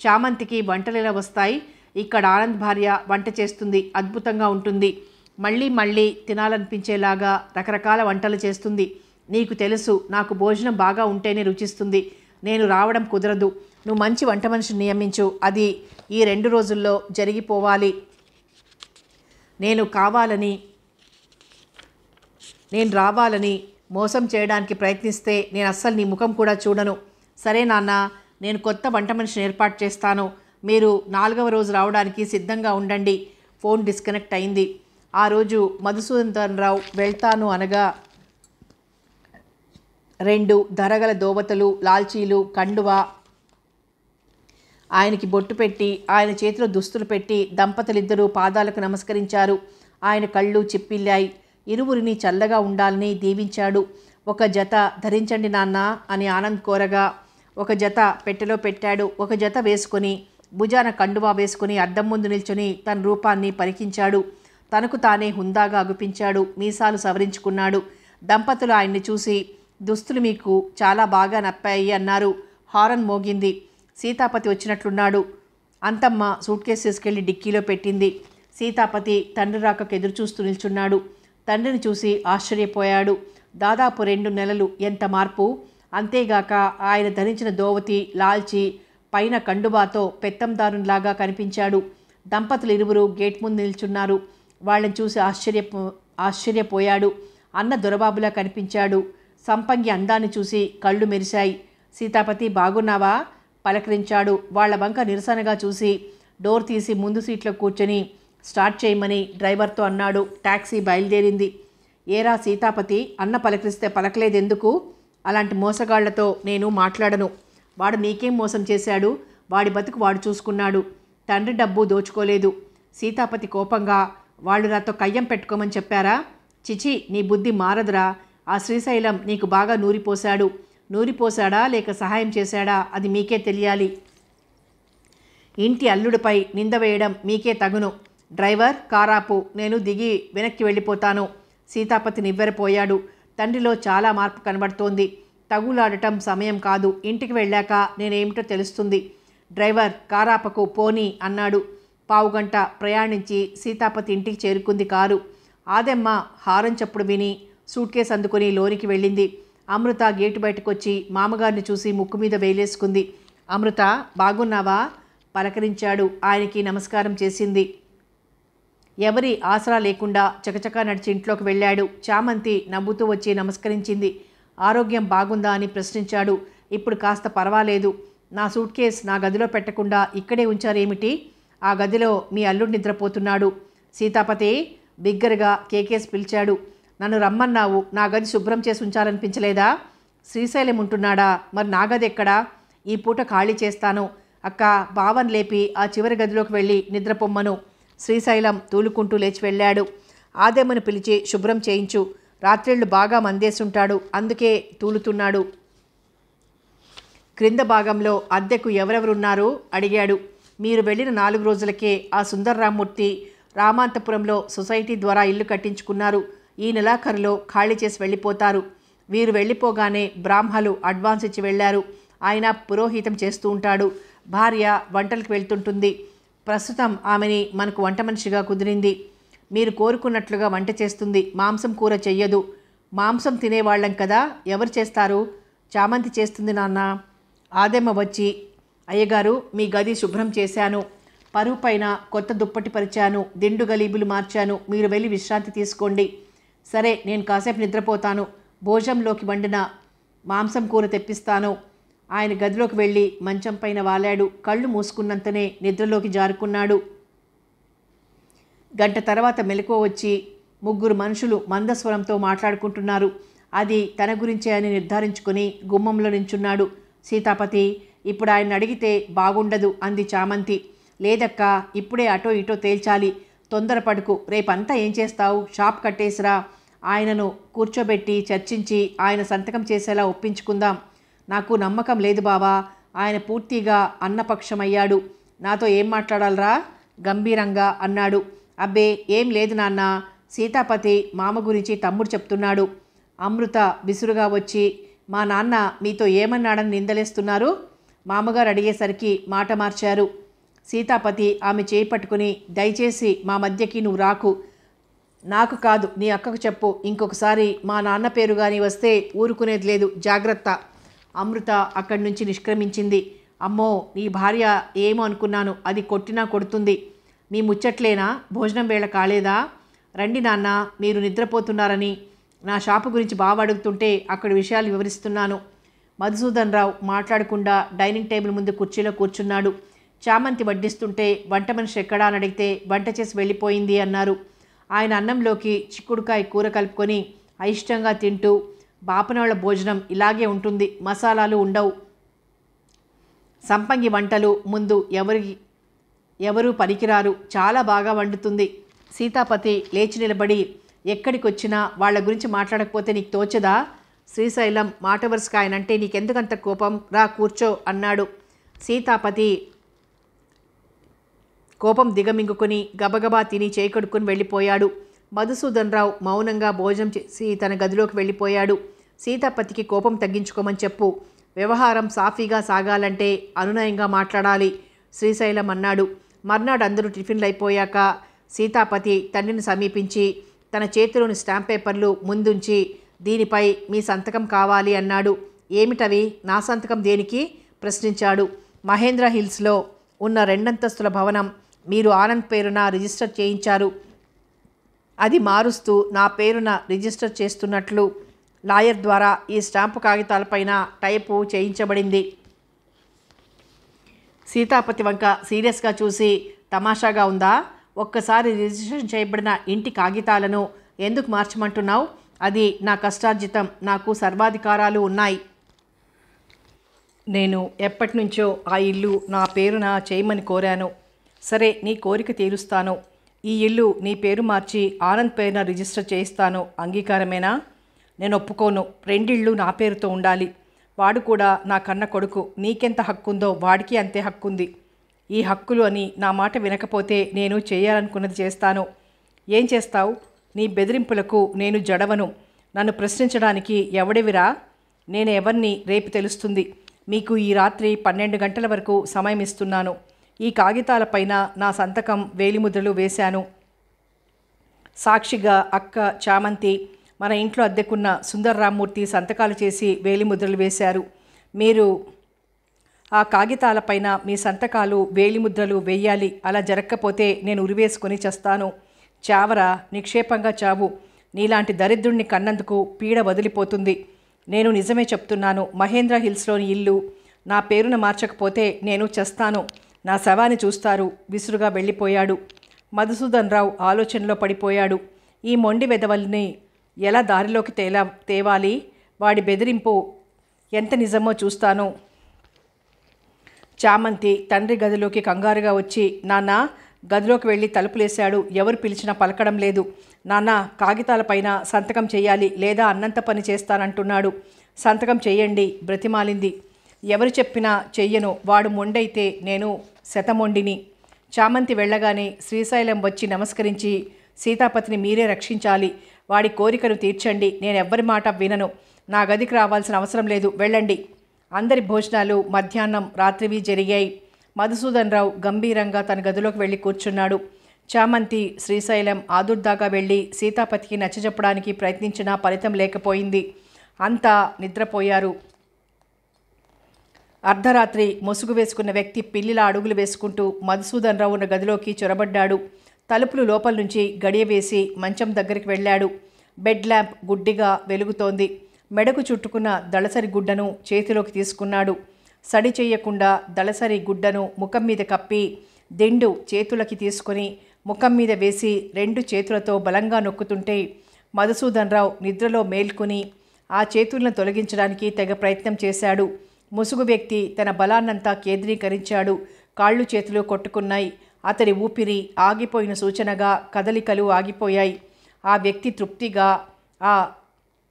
చామంతికి వంటలు ఎలా వస్తాయి? ఇక్కడ ఆనంద్ భార్య వంట చేస్తుంది. అద్భుతంగా ఉంటుంది. మళ్ళీ మళ్ళీ తినాలనిపించేలాగా రకరకాల వంటలు చేస్తుంది. నీకు తెలుసు, నాకు భోజనం బాగా ఉంటేనే రుచిస్తుంది. నేను రావడం కుదరదు. నువ్వు మంచి వంట మనిషిని నియమించు. అది ఈ 2 రోజుల్లో జరిగిపోవాలి. నేను రావాలని మోసం చేయడానికి ప్రయత్నిస్తే నేను అస్సలు నీ ముఖం కూడా చూడను. సరే నాన్న, నేను కొత్త వంట మనిషిని ఏర్పాటు చేస్తాను. మీరు 4వ రోజు రావడానికి సిద్ధంగా ఉండండి. ఫోన్ డిస్కనెక్ట్ అయింది. ఆ రోజు మధుసూదన్ రావు వెళ్తాను అనగా 2 ధరగల దోవతలు, లాల్చీలు, కండువా ఆయనకి బొట్టు పెట్టి, ఆయన చేతిలో దుస్తులు పెట్టి దంపతులిద్దరూ పాదాలకు నమస్కరించారు. ఆయన కళ్ళు చిప్పిల్లాయి. ఇరువురిని చల్లగా ఉండాలని దీవించాడు. ఒక జత ధరించండి నాన్న అని ఆనంద్ కోరగా, ఒక జత పెట్టెలో పెట్టాడు. ఒక జత వేసుకొని భుజాన కండువా వేసుకుని అద్దం ముందు నిల్చుని తన రూపాన్ని పరికించాడు. తనకు తానే హుందాగా అగుపించాడు. మీసాలు సవరించుకున్నాడు. దంపతులు ఆయన్ని చూసి, దుస్తులు మీకు చాలా బాగా నప్పాయి అన్నారు. హారన్ మోగింది. సీతాపతి వచ్చినట్లున్నాడు. అంతమ్మ సూట్ కేసు తీసుకెళ్లి డిక్కీలో పెట్టింది. సీతాపతి తండ్రి రాకకు ఎదురుచూస్తూ నిల్చున్నాడు. తండ్రిని చూసి ఆశ్చర్యపోయాడు. దాదాపు 2 నెలలు, ఎంత మార్పు! అంతేగాక ఆయన ధరించిన దోవతి, లాల్చి, పైన కండుబాతో పెత్తందారునిలాగా కనిపించాడు. దంపతులు ఇరువురు గేట్ ముందు నిల్చున్నారు. వాళ్ళని చూసి ఆశ్చర్యపోయాడు. అన్న దొరబాబులా కనిపించాడు. సంపంగి అందాన్ని చూసి కళ్ళు మెరిశాయి. సీతాపతి బాగున్నావా పలకరించాడు. వాళ్ల వంక నిరసనగా చూసి డోర్ తీసి ముందు సీట్లో కూర్చొని స్టార్ట్ చేయమని డ్రైవర్తో అన్నాడు. టాక్సీ బయలుదేరింది. ఏరా సీతాపతి, అన్న పలకరిస్తే పలకలేదెందుకు? అలాంటి మోసగాళ్లతో నేను మాట్లాడను. వాడు నీకేం మోసం చేశాడు? వాడి బతుకు వాడు చూసుకున్నాడు. తండ్రి డబ్బు దోచుకోలేదు. సీతాపతి కోపంగా, వాళ్ళు నాతో కయ్యం పెట్టుకోమని చెప్పారా? చిచి, నీ బుద్ధి మారదురా. ఆ శ్రీశైలం నీకు బాగా నూరిపోశాడా లేక సహాయం చేశాడా అది మీకే తెలియాలి. ఇంటి అల్లుడిపై నింద వేయడం మీకే తగును. డ్రైవర్, కారాపు, నేను దిగి వెనక్కి వెళ్ళిపోతాను. సీతాపతి నివ్వెరపోయాడు. తండ్రిలో చాలా మార్పు కనబడుతోంది. తగులాడటం సమయం కాదు. ఇంటికి వెళ్ళాక నేనేమిటో తెలుస్తుంది. డ్రైవర్, కారాపకు పోనీ అన్నాడు. పావుగంట ప్రయాణించి సీతాపతి ఇంటికి చేరుకుంది కారు. ఆదెమ్మ హారం చప్పుడు విని సూట్ కేసు అందుకుని లోనికి వెళ్ళింది. అమృత గేటు బయటకొచ్చి మామగారిని చూసి ముక్కు మీద వేలేసుకుంది. అమృత, బాగున్నావా పలకరించాడు. ఆయనకి నమస్కారం చేసింది. ఎవరి ఆసరా లేకుండా చకచకా నడిచి ఇంట్లోకి వెళ్ళాడు. చామంతి నవ్వుతూ వచ్చి నమస్కరించింది. ఆరోగ్యం బాగుందా అని ప్రశ్నించాడు. ఇప్పుడు కాస్త పర్వాలేదు. నా సూట్ కేస్ నా గదిలో పెట్టకుండా ఇక్కడే ఉంచారేమిటి? ఆ గదిలో మీ అల్లుడు నిద్రపోతున్నాడు. సీతాపతి బిగ్గరగా కేకేసి పిలిచాడు. నన్ను రమ్మన్నావు. నా గది శుభ్రం చేసి ఉంచాలనిపించలేదా? శ్రీశైలం ఉంటున్నాడా? మరి నా గది ఎక్కడా? ఈ పూట ఖాళీ చేస్తాను. అక్క, బావన్ లేపి ఆ చివరి గదిలోకి వెళ్ళి నిద్రపొమ్మను. శ్రీశైలం తూలుకుంటూ లేచి వెళ్ళాడు. ఆదెమ్మను పిలిచి శుభ్రం చేయించు. రాత్రిళ్ళు బాగా మందేసుంటాడు, అందుకే తూలుతున్నాడు. క్రింద భాగంలో అద్దెకు ఎవరెవరున్నారు అడిగాడు. మీరు వెళ్ళిన 4 రోజులకే ఆ సుందర్రామ్మూర్తి రామాంతపురంలో సొసైటీ ద్వారా ఇల్లు కట్టించుకున్నారు. ఈ నెలాఖరులో ఖాళీ చేసి వెళ్ళిపోతారు. వీరు వెళ్ళిపోగానే బ్రాహ్మలు అడ్వాన్స్ ఇచ్చి వెళ్ళారు. ఆయన పురోహితం చేస్తూ ఉంటాడు. భార్య వంటలకు వెళ్తుంటుంది. ప్రస్తుతం ఆమెని మనకు వంట మనిషిగా కుదిరింది. మీరు కోరుకున్నట్లుగా వంట చేస్తుంది. మాంసం కూర చెయ్యదు. మాంసం తినేవాళ్ళం కదా, ఎవరు చేస్తారు? చామంతి చేస్తుంది నాన్న. ఆదెమ్మ వచ్చి, అయ్యగారు, మీ గది శుభ్రం చేశాను. పరువు పైన కొత్త దుప్పటి పరిచాను. దిండు గలీబులు మార్చాను. మీరు వెళ్ళి విశ్రాంతి తీసుకోండి. సరే, నేను కాసేపు నిద్రపోతాను. భోజనంలోకి వండిన మాంసం కూర తెప్పిస్తాను. ఆయన గదిలోకి వెళ్ళి మంచం పైన వాలాడు. కళ్ళు మూసుకున్నంతనే నిద్రలోకి జారుకున్నాడు. గంట తర్వాత మెలకువ వచ్చి 3 మనుషులు మందస్వరంతో మాట్లాడుకుంటున్నారు. అది తన గురించే అని నిర్ధారించుకుని గుమ్మంలో నించున్నాడు. సీతాపతి, ఇప్పుడు ఆయన అడిగితే బాగుండదు అంది చామంతి. లేదక్క, ఇప్పుడే అటో ఇటో తేల్చాలి. తొందరపడుకు. రేపంతా ఏం చేస్తావు? షాప్ కట్టేసిరా. ఆయనను కూర్చోబెట్టి చర్చించి ఆయన సంతకం చేసేలా ఒప్పించుకుందాం. నాకు నమ్మకం లేదు బావా. ఆయన పూర్తిగా అన్నపక్షమయ్యాడు. నాతో ఏం మాట్లాడాలరా గంభీరంగా అన్నాడు. అబ్బే ఏం లేదు నాన్న, సీతాపతి మామ గురించి తమ్ముడు చెప్తున్నాడు. అమృత విసురుగా వచ్చి, మా నాన్న మీతో ఏమన్నాడని నిందలేస్తున్నారు? మామగారు అడిగేసరికి మాట మార్చారు. సీతాపతి ఆమె చేయి పట్టుకుని, దయచేసి మా మధ్యకి నువ్వు రాకు. నాకు కాదు, నీ అక్కకు చెప్పు. ఇంకొకసారి మా నాన్న పేరు కానీ వస్తే ఊరుకునేది లేదు, జాగ్రత్త. అమృత అక్కడి నుంచి నిష్క్రమించింది. అమ్మో, నీ భార్య ఏమో అనుకున్నాను, అది కొట్టినా కొడుతుంది. మీ ముచ్చట్లేనా? భోజనం వేళ కాలేదా? రండి నాన్న, మీరు నిద్రపోతున్నారని నా షాపు గురించి బాగా అడుగుతుంటే అక్కడి విషయాలు వివరిస్తున్నాను. మధుసూదన్ రావు మాట్లాడకుండా డైనింగ్ టేబుల్ ముందు కుర్చీలో కూర్చున్నాడు. చామంతి వడ్డిస్తుంటే వంట మనిషి ఎక్కడా అని అడిగితే వంట చేసి వెళ్ళిపోయింది అన్నారు. ఆయన అన్నంలోకి చిక్కుడుకాయ కూర కలుపుకొని అయిష్టంగా తింటూ, బాపనోళ్ల భోజనం ఇలాగే ఉంటుంది, మసాలాలు ఉండవు. సంపంగి వంటలు ముందు ఎవరు పనికిరారు, చాలా బాగా వండుతుంది. సీతాపతి లేచి నిలబడి, ఎక్కడికొచ్చినా వాళ్ళ గురించి మాట్లాడకపోతే నీకు తోచదా? శ్రీశైలం మాట వరుసగా ఆయనంటే నీకెందుకంత కోపం? రా కూర్చో అన్నాడు. సీతాపతి కోపం దిగమింగుకొని గబగబా తిని చేయి కడుక్కుని వెళ్ళిపోయాడు. మధుసూదన్ రావు మౌనంగా భోజనం చేసి తన గదిలోకి వెళ్ళిపోయాడు. సీతాపతికి కోపం తగ్గించుకోమని చెప్పు. వ్యవహారం సాఫీగా సాగాలంటే అనునయంగా మాట్లాడాలి, శ్రీశైలం అన్నాడు. మర్నాడు అందరూ టిఫిన్లు అయిపోయాక సీతాపతి తండ్రిని సమీపించి తన చేతిలోని స్టాంప్ పేపర్లు ముందుంచి, దీనిపై మీ సంతకం కావాలి అన్నాడు. ఏమిటవి? నా సంతకం దేనికి? ప్రశ్నించాడు. మహేంద్ర హిల్స్లో ఉన్న 2 అంతస్తుల భవనం మీరు ఆనంద్ పేరున రిజిస్టర్ చేయించారు. అది మారుస్తూ నా పేరున రిజిస్టర్ చేస్తున్నట్లు లాయర్ ద్వారా ఈ స్టాంపు కాగితాలపైన టైపు చేయించబడింది. సీతాపతి వంక సీరియస్గా చూసి, తమాషాగా ఉందా? ఒక్కసారి రిజిస్ట్రేషన్ చేయబడిన ఇంటి కాగితాలను ఎందుకు మార్చమంటున్నావు? అది నా కష్టార్జితం, నాకు సర్వాధికారాలు ఉన్నాయి. నేను ఎప్పటి నుంచో ఆ ఇల్లు నా పేరున చేయమని కోరాను. సరే, నీ కోరిక తీరుస్తాను. ఈ ఇల్లు నీ పేరు మార్చి ఆనంద్ పేరున రిజిస్టర్ చేయిస్తాను. అంగీకారమేనా? నేను ఒప్పుకోను. 2 ఇళ్ళు నా పేరుతో ఉండాలి. వాడు కూడా నా కన్న కొడుకు. నీకెంత హక్కుందో వాడికి అంతే హక్కుంది. ఈ హక్కులు అని నా మాట వినకపోతే నేను చేయాలనుకున్నది చేస్తాను. ఏం చేస్తావు? నీ బెదిరింపులకు నేను జడవను. నన్ను ప్రశ్నించడానికి ఎవడెవిరా? నేను ఎవరిని రేపు తెలుస్తుంది. మీకు ఈ రాత్రి 12 గంటల వరకు సమయం ఇస్తున్నాను. ఈ కాగితాలపైన నా సంతకం వేలిముద్రలు వేశాను. సాక్షిగా అక్క చామంతి, మన ఇంట్లో అద్దెకున్న సుందర్రామ్మూర్తి సంతకాలు చేసి వేలిముద్రలు వేశారు. మీరు ఆ కాగితాలపైన మీ సంతకాలు వేలిముద్రలు వేయాలి. అలా జరగకపోతే నేను ఉరివేసుకొని చస్తాను. చావరా, నిక్షేపంగా చావు. నీలాంటి దరిద్రుణ్ణి కన్నందుకు పీడ వదిలిపోతుంది. నేను నిజమే చెప్తున్నాను. మహేంద్ర హిల్స్లోని ఇల్లు నా పేరున మార్చకపోతే నేను చస్తాను. నా శవాన్ని చూస్తారు. విసురుగా వెళ్ళిపోయాడు. మధుసూదన్ రావు ఆలోచనలో పడిపోయాడు. ఈ మొండి వెధవల్ని ఎలా దారిలోకి తేవాలి? వాడి బెదిరింపు ఎంత నిజమో చూస్తాను. చామంతి తండ్రి గదిలోకి కంగారుగా వచ్చి, నాన్న, గదిలోకి వెళ్ళి తలుపులేశాడు. ఎవరు పిలిచినా పలకడం లేదు. నాన్న, కాగితాలపైన సంతకం చేయాలి, లేదా అన్నంత పని చేస్తానంటున్నాడు. సంతకం చెయ్యండి బ్రతిమాలింది. ఎవరు చెప్పినా చెయ్యను. వాడు మొండైతే నేను శతమొండిని. చామంతి వెళ్ళగానే శ్రీశైలం వచ్చి నమస్కరించి, సీతాపతిని మీరే రక్షించాలి. వాడి కోరికను తీర్చండి. నేనెవ్వరి మాట వినను. నా గదికి రావాల్సిన అవసరం లేదు, వెళ్ళండి. అందరి భోజనాలు మధ్యాహ్నం రాత్రివి జరిగాయి. మధుసూదన్ రావు గంభీరంగా తన గదిలోకి వెళ్ళి కూర్చున్నాడు. చామంతి, శ్రీశైలం ఆదుర్దాగా వెళ్ళి సీతాపతికి నచ్చజెప్పడానికి ప్రయత్నించినా ఫలితం లేకపోయింది. అంతా నిద్రపోయారు. అర్ధరాత్రి ముసుగు వేసుకున్న వ్యక్తి పిల్లిలా అడుగులు వేసుకుంటూ మధుసూదన్ రావు ఉన్న గదిలోకి చొరబడ్డాడు. తలుపులు లోపల నుంచి గడియ వేసి మంచం దగ్గరికి వెళ్ళాడు. బెడ్ ల్యాంప్ గుడ్డిగా వెలుగుతోంది. మెడకు చుట్టుకున్న దళసరి గుడ్డను చేతిలోకి తీసుకున్నాడు. సడి చేయకుండా దళసరి గుడ్డను ముఖం మీద కప్పి దిండు చేతులకి తీసుకొని ముఖం మీద వేసి 2 చేతులతో బలంగా నొక్కుతుంటే మధుసూదన్ రావు నిద్రలో మేల్కొని ఆ చేతులను తొలగించడానికి తెగ ప్రయత్నం చేశాడు. ముసుగు వ్యక్తి తన బలాన్నంతా కేంద్రీకరించాడు. కాళ్ళు చేతులు కొట్టుకున్నాయి. అతడి ఊపిరి ఆగిపోయిన సూచనగా కదలికలు ఆగిపోయాయి. ఆ వ్యక్తి తృప్తిగా ఆ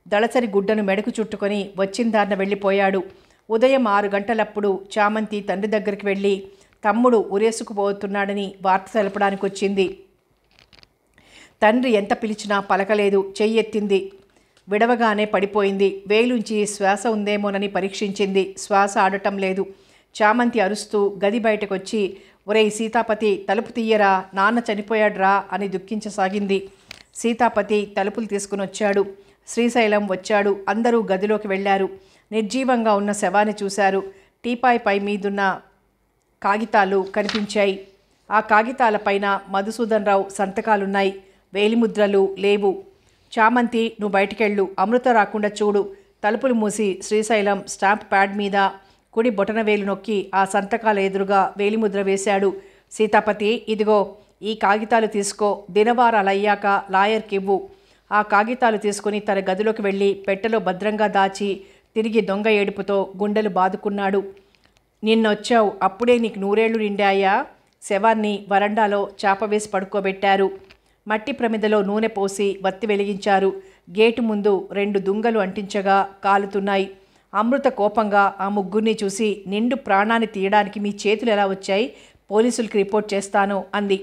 దళసరి గుడ్డను మెడకు చుట్టుకొని వచ్చిందారిన వెళ్ళిపోయాడు. ఉదయం 6 గంటలప్పుడు చామంతి తండ్రి దగ్గరికి వెళ్ళి తమ్ముడు ఉరేసుకుపోతున్నాడని వార్త తెలపడానికి వచ్చింది. తండ్రి ఎంత పిలిచినా పలకలేదు. చెయ్యెత్తింది, విడవగానే పడిపోయింది. వేలుంచి శ్వాస ఉందేమోనని పరీక్షించింది. శ్వాస ఆడటం లేదు. చామంతి అరుస్తూ గది బయటకొచ్చి, ఒరేయ్ సీతాపతి, తలుపు తీయరా, నాన్న చనిపోయాడ్రా అని దుఃఖించసాగింది. సీతాపతి తలుపులు తీసుకుని వచ్చాడు. శ్రీశైలం వచ్చాడు. అందరూ గదిలోకి వెళ్ళారు. నిర్జీవంగా ఉన్న శవాన్ని చూశారు. టీపాయ్ పై మీదున్న కాగితాలు కనిపించాయి. ఆ కాగితాలపైన మధుసూదన్ రావు సంతకాలున్నాయి. వేలిముద్రలు లేవు. చామంతి, నువ్వు బయటికెళ్ళు, అమృత రాకుండా చూడు. తలుపులు మూసి శ్రీశైలం స్టాంప్ ప్యాడ్ మీద కుడి బొటనవేలు నొక్కి ఆ సంతకాల ఎదురుగా వేలిముద్ర వేశాడు. సీతాపతి, ఇదిగో ఈ కాగితాలు తీసుకో, దినవారాలయ్యాక లాయర్కి ఇవ్వు. ఆ కాగితాలు తీసుకుని తన గదిలోకి వెళ్ళి పెట్టెలో భద్రంగా దాచి తిరిగి దొంగ ఏడుపుతో గుండెలు బాదుకున్నాడు. నిన్నొచ్చావు, అప్పుడే నీకు 100 ఏళ్ళు నిండాయా? శవాన్ని వరండాలో చాప వేసి పడుకోబెట్టారు. మట్టి ప్రమిదలో నూనె పోసి వత్తి వెలిగించారు. గేటు ముందు 2 దుంగలు అంటించగా కాలుతున్నాయి. అమృత కోపంగా ఆ ముగ్గురిని చూసి, నిండు ప్రాణాన్ని తీయడానికి మీ చేతులు ఎలా వచ్చాయి? పోలీసులకి రిపోర్ట్ చేస్తాను అంది.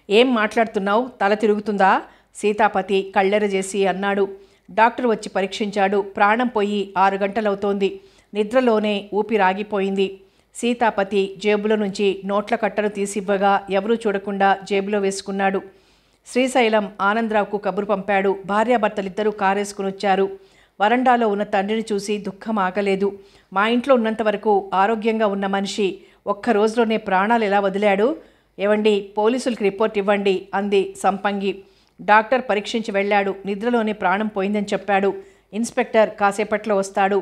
ఏం మాట్లాడుతున్నావు? తల తిరుగుతుందా? సీతాపతి కళ్ళెర చేసి అన్నాడు. డాక్టర్ వచ్చి పరీక్షించాడు. ప్రాణం పోయి 6 గంటలవుతోంది. నిద్రలోనే ఊపిరాగిపోయింది. సీతాపతి జేబులో నుంచి నోట్ల కట్టను తీసివ్వగా ఎవరూ చూడకుండా జేబులో వేసుకున్నాడు. శ్రీశైలం ఆనందరావుకు కబురు పంపాడు. భార్యాభర్తలిద్దరూ కారేసుకుని వచ్చారు. వరండాలో ఉన్న తండ్రిని చూసి దుఃఖం ఆగలేదు. మా ఇంట్లో ఉన్నంత వరకు ఆరోగ్యంగా ఉన్న మనిషి ఒక్క రోజులోనే ప్రాణాలు ఎలా వదిలాడు? ఏవండి, పోలీసులకి రిపోర్ట్ ఇవ్వండి అంది సంపంగి. డాక్టర్ పరీక్షించి వెళ్ళాడు. నిద్రలోనే ప్రాణం పోయిందని చెప్పాడు. ఇన్స్పెక్టర్ కాసేపట్లో వస్తాడు.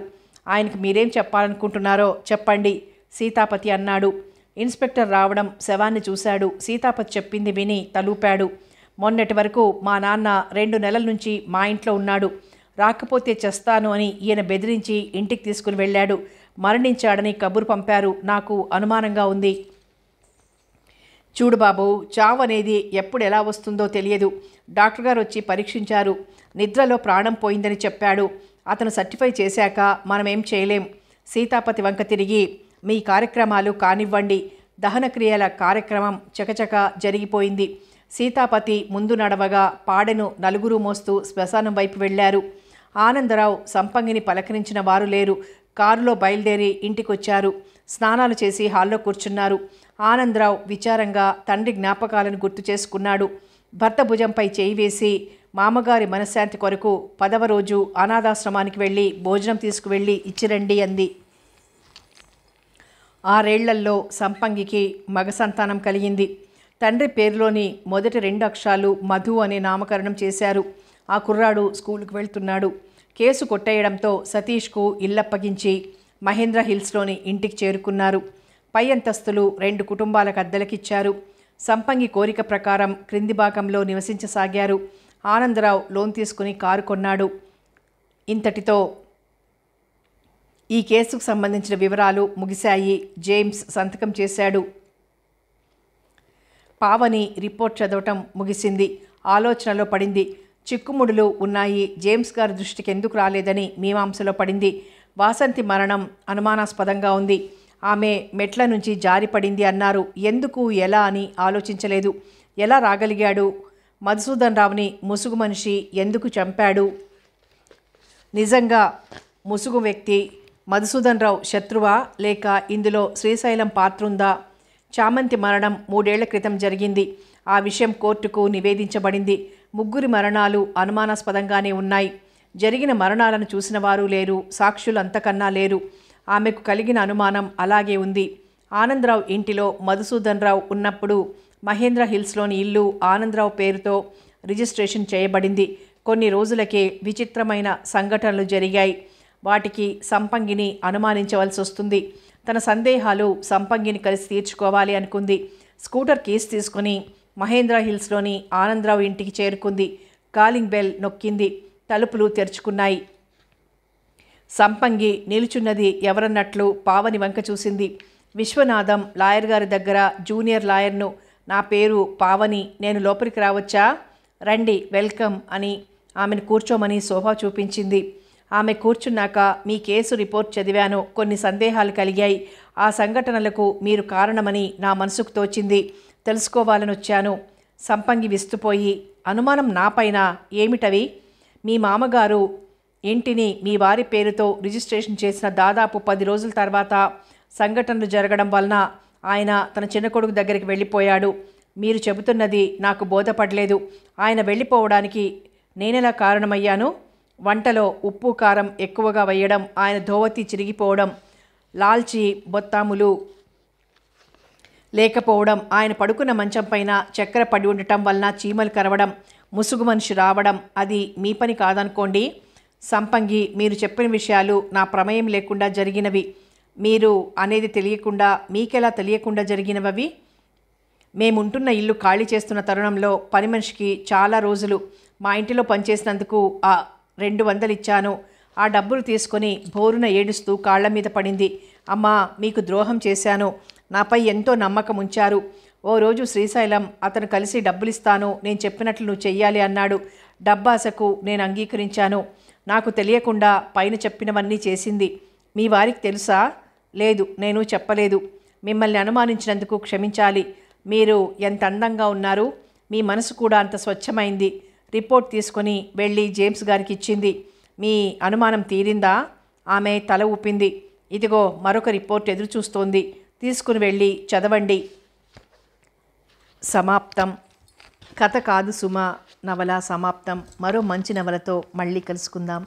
ఆయనకు మీరేం చెప్పాలనుకుంటున్నారో చెప్పండి సీతాపతి అన్నాడు. ఇన్స్పెక్టర్ రావడం, శవాన్ని చూశాడు. సీతాపతి చెప్పింది విని తలూపాడు. మొన్నటి వరకు మా నాన్న 2 నెలల నుంచి మా ఇంట్లో ఉన్నాడు. రాకపోతే చేస్తాను అని ఈయన బెదిరించి ఇంటికి తీసుకుని వెళ్ళాడు. మరణించాడని కబురు పంపారు. నాకు అనుమానంగా ఉంది. చూడు బాబు, చావు అనేది ఎప్పుడు ఎలా వస్తుందో తెలియదు. డాక్టర్ గారు వచ్చి పరీక్షించారు. నిద్రలో ప్రాణం పోయిందని చెప్పాడు. అతను సర్టిఫై చేశాక మనమేం చేయలేం. సీతాపతి వంక తిరిగి, మీ కార్యక్రమాలు కానివ్వండి. దహనక్రియల కార్యక్రమం చకచక జరిగిపోయింది. సీతాపతి ముందు నడవగా పాడెను నలుగురు మోస్తూ శ్మశానం వైపు వెళ్లారు. ఆనందరావు సంపంగిని పలకరించిన వారు లేరు. కారులో బయలుదేరి ఇంటికొచ్చారు. స్నానాలు చేసి హాల్లో కూర్చున్నారు. ఆనందరావు విచారంగా తండ్రి జ్ఞాపకాలను గుర్తు చేసుకున్నాడు. భర్త భుజంపై చేయి వేసి, మామగారి మనశ్శాంతి కొరకు 10వ రోజు అనాథాశ్రమానికి వెళ్ళి భోజనం తీసుకువెళ్ళి ఇచ్చిరండి అంది. 6 ఏళ్లలో సంపంగికి మగ సంతానం కలిగింది. తండ్రి పేరులోని మొదటి 2 అక్షరాలు మధు అనే నామకరణం చేశారు. ఆ కుర్రాడు స్కూలుకు వెళ్తున్నాడు. కేసు కొట్టేయడంతో సతీష్కు ఇల్లప్పగించి మహేంద్ర హిల్స్లోని ఇంటికి చేరుకున్నారు. పై అంతస్తులు 2 కుటుంబాలకు అద్దెలకిచ్చారు. సంపంగి కోరిక ప్రకారం క్రింది భాగంలో నివసించసాగారు. ఆనందరావు లోన్ తీసుకుని కారు కొన్నాడు. ఇంతటితో ఈ కేసుకు సంబంధించిన వివరాలు ముగిశాయి. జేమ్స్ సంతకం చేశాడు. పావని రిపోర్ట్ చదవటం ముగిసింది. ఆలోచనలో పడింది. చిక్కుముడులు ఉన్నాయి. జేమ్స్ గారి దృష్టికి ఎందుకు రాలేదని మీమాంసలో పడింది. వాసంతి మరణం అనుమానాస్పదంగా ఉంది. ఆమె మెట్ల నుంచి జారిపడింది అన్నారు. ఎందుకు, ఎలా అని ఆలోచించలేదు. ఎలా రాగలిగాడు? మధుసూదన్ రావుని ముసుగు మనిషి ఎందుకు చంపాడు? నిజంగా ముసుగు వ్యక్తి మధుసూదన్ రావు శత్రువా, లేక ఇందులో శ్రీశైలం పాత్రుందా? చామంతి మరణం 3 ఏళ్ల క్రితం జరిగింది. ఆ విషయం కోర్టుకు నివేదించబడింది. 3 మరణాలు అనుమానాస్పదంగానే ఉన్నాయి. జరిగిన మరణాలను చూసిన వారు లేరు. సాక్షులు అంతకన్నా లేరు. ఆమెకు కలిగిన అనుమానం అలాగే ఉంది. ఆనందరావు ఇంటిలో మధుసూదన్ రావు ఉన్నప్పుడు మహేంద్ర హిల్స్లోని ఇల్లు ఆనందరావు పేరుతో రిజిస్ట్రేషన్ చేయబడింది. కొన్ని రోజులకే విచిత్రమైన సంఘటనలు జరిగాయి. వాటికి సంపంగిని అనుమానించవలసి వస్తుంది. తన సందేహాలు సంపంగిని కలిసి తీర్చుకోవాలి అనుకుంది. స్కూటర్ కీస్ తీసుకుని మహేంద్ర హిల్స్లోని ఆనందరావు ఇంటికి చేరుకుంది. కాలింగ్ బెల్ నొక్కింది. తలుపులు తెరుచుకున్నాయి. సంపంగి నిలుచున్నది ఎవరన్నట్లు పావని వంక చూసింది. విశ్వనాథం లాయర్ గారి దగ్గర జూనియర్ లాయర్ను. నా పేరు పావని, నేను లోపలికి రావచ్చా? రండి, వెల్కమ్ అని ఆమెను కూర్చోమని సోఫా చూపించింది. ఆమె కూర్చున్నాక మీ కేసు రిపోర్ట్ చదివాను. కొన్ని సందేహాలు కలిగాయి. ఆ సంఘటనలకు మీరు కారణమని నా మనసుకు తోచింది. తెలుసుకోవాలని వచ్చాను. సంపంగి విస్తుపోయి, అనుమానం నాపైన? ఏమిటవి? మీ మామగారు ఇంటిని మీ వారి పేరుతో రిజిస్ట్రేషన్ చేసిన దాదాపు 10 రోజుల తర్వాత సంఘటనలు జరగడం వలన ఆయన తన చిన్న కొడుకు దగ్గరికి వెళ్ళిపోయాడు. మీరు చెబుతున్నది నాకు బోధపడలేదు. ఆయన వెళ్ళిపోవడానికి నేనెలా కారణమయ్యాను? వంటలో ఉప్పు కారం ఎక్కువగా వేయడం, ఆయన ధోవతి చిరిగిపోవడం, లాల్చి బొత్తాములు లేకపోవడం, ఆయన పడుకున్న మంచం పైన చక్కెర పడి ఉండటం వలన చీమలు కరవడం, ముసుగు మనిషి రావడం, అది మీ పని కాదనుకోండి. సంపంగి, మీరు చెప్పిన విషయాలు నా ప్రమేయం లేకుండా జరిగినవి. మీరు అనేది తెలియకుండా, మీకెలా తెలియకుండా జరిగినవి? మేముంటున్న ఇల్లు ఖాళీ చేస్తున్న తరుణంలో పని మనిషికి చాలా రోజులు మా ఇంటిలో పనిచేసినందుకు 200 ఇచ్చాను. ఆ డబ్బులు తీసుకొని బోరున ఏడుస్తూ కాళ్ల మీద పడింది. అమ్మా, మీకు ద్రోహం చేశాను. నాపై ఎంతో నమ్మకం ఉంచారు. ఓ రోజు శ్రీశైలం అతను కలిసి డబ్బులిస్తాను, నేను చెప్పినట్లు నువ్వు చెయ్యాలి అన్నాడు. డబ్బాసకు నేను అంగీకరించాను. నాకు తెలియకుండా పైన చెప్పినవన్నీ చేసింది. మీ వారికి తెలుసా? లేదు, నేను చెప్పలేదు. మిమ్మల్ని అనుమానించినందుకు క్షమించాలి. మీరు ఎంత అందంగా ఉన్నారు. మీ మనసు కూడా అంత స్వచ్ఛమైంది. రిపోర్ట్ తీసుకొని వెళ్ళి జేమ్స్ గారికి ఇచ్చింది. మీ అనుమానం తీరిందా? ఆమె తల ఊపింది. ఇదిగో మరొక రిపోర్ట్ ఎదురు చూస్తోంది. తీసుకుని వెళ్ళి చదవండి. సమాప్తం. కథ కాదు సుమా, నవల సమాప్తం. మరో మంచి నవలతో మళ్ళీ కలుసుకుందాం.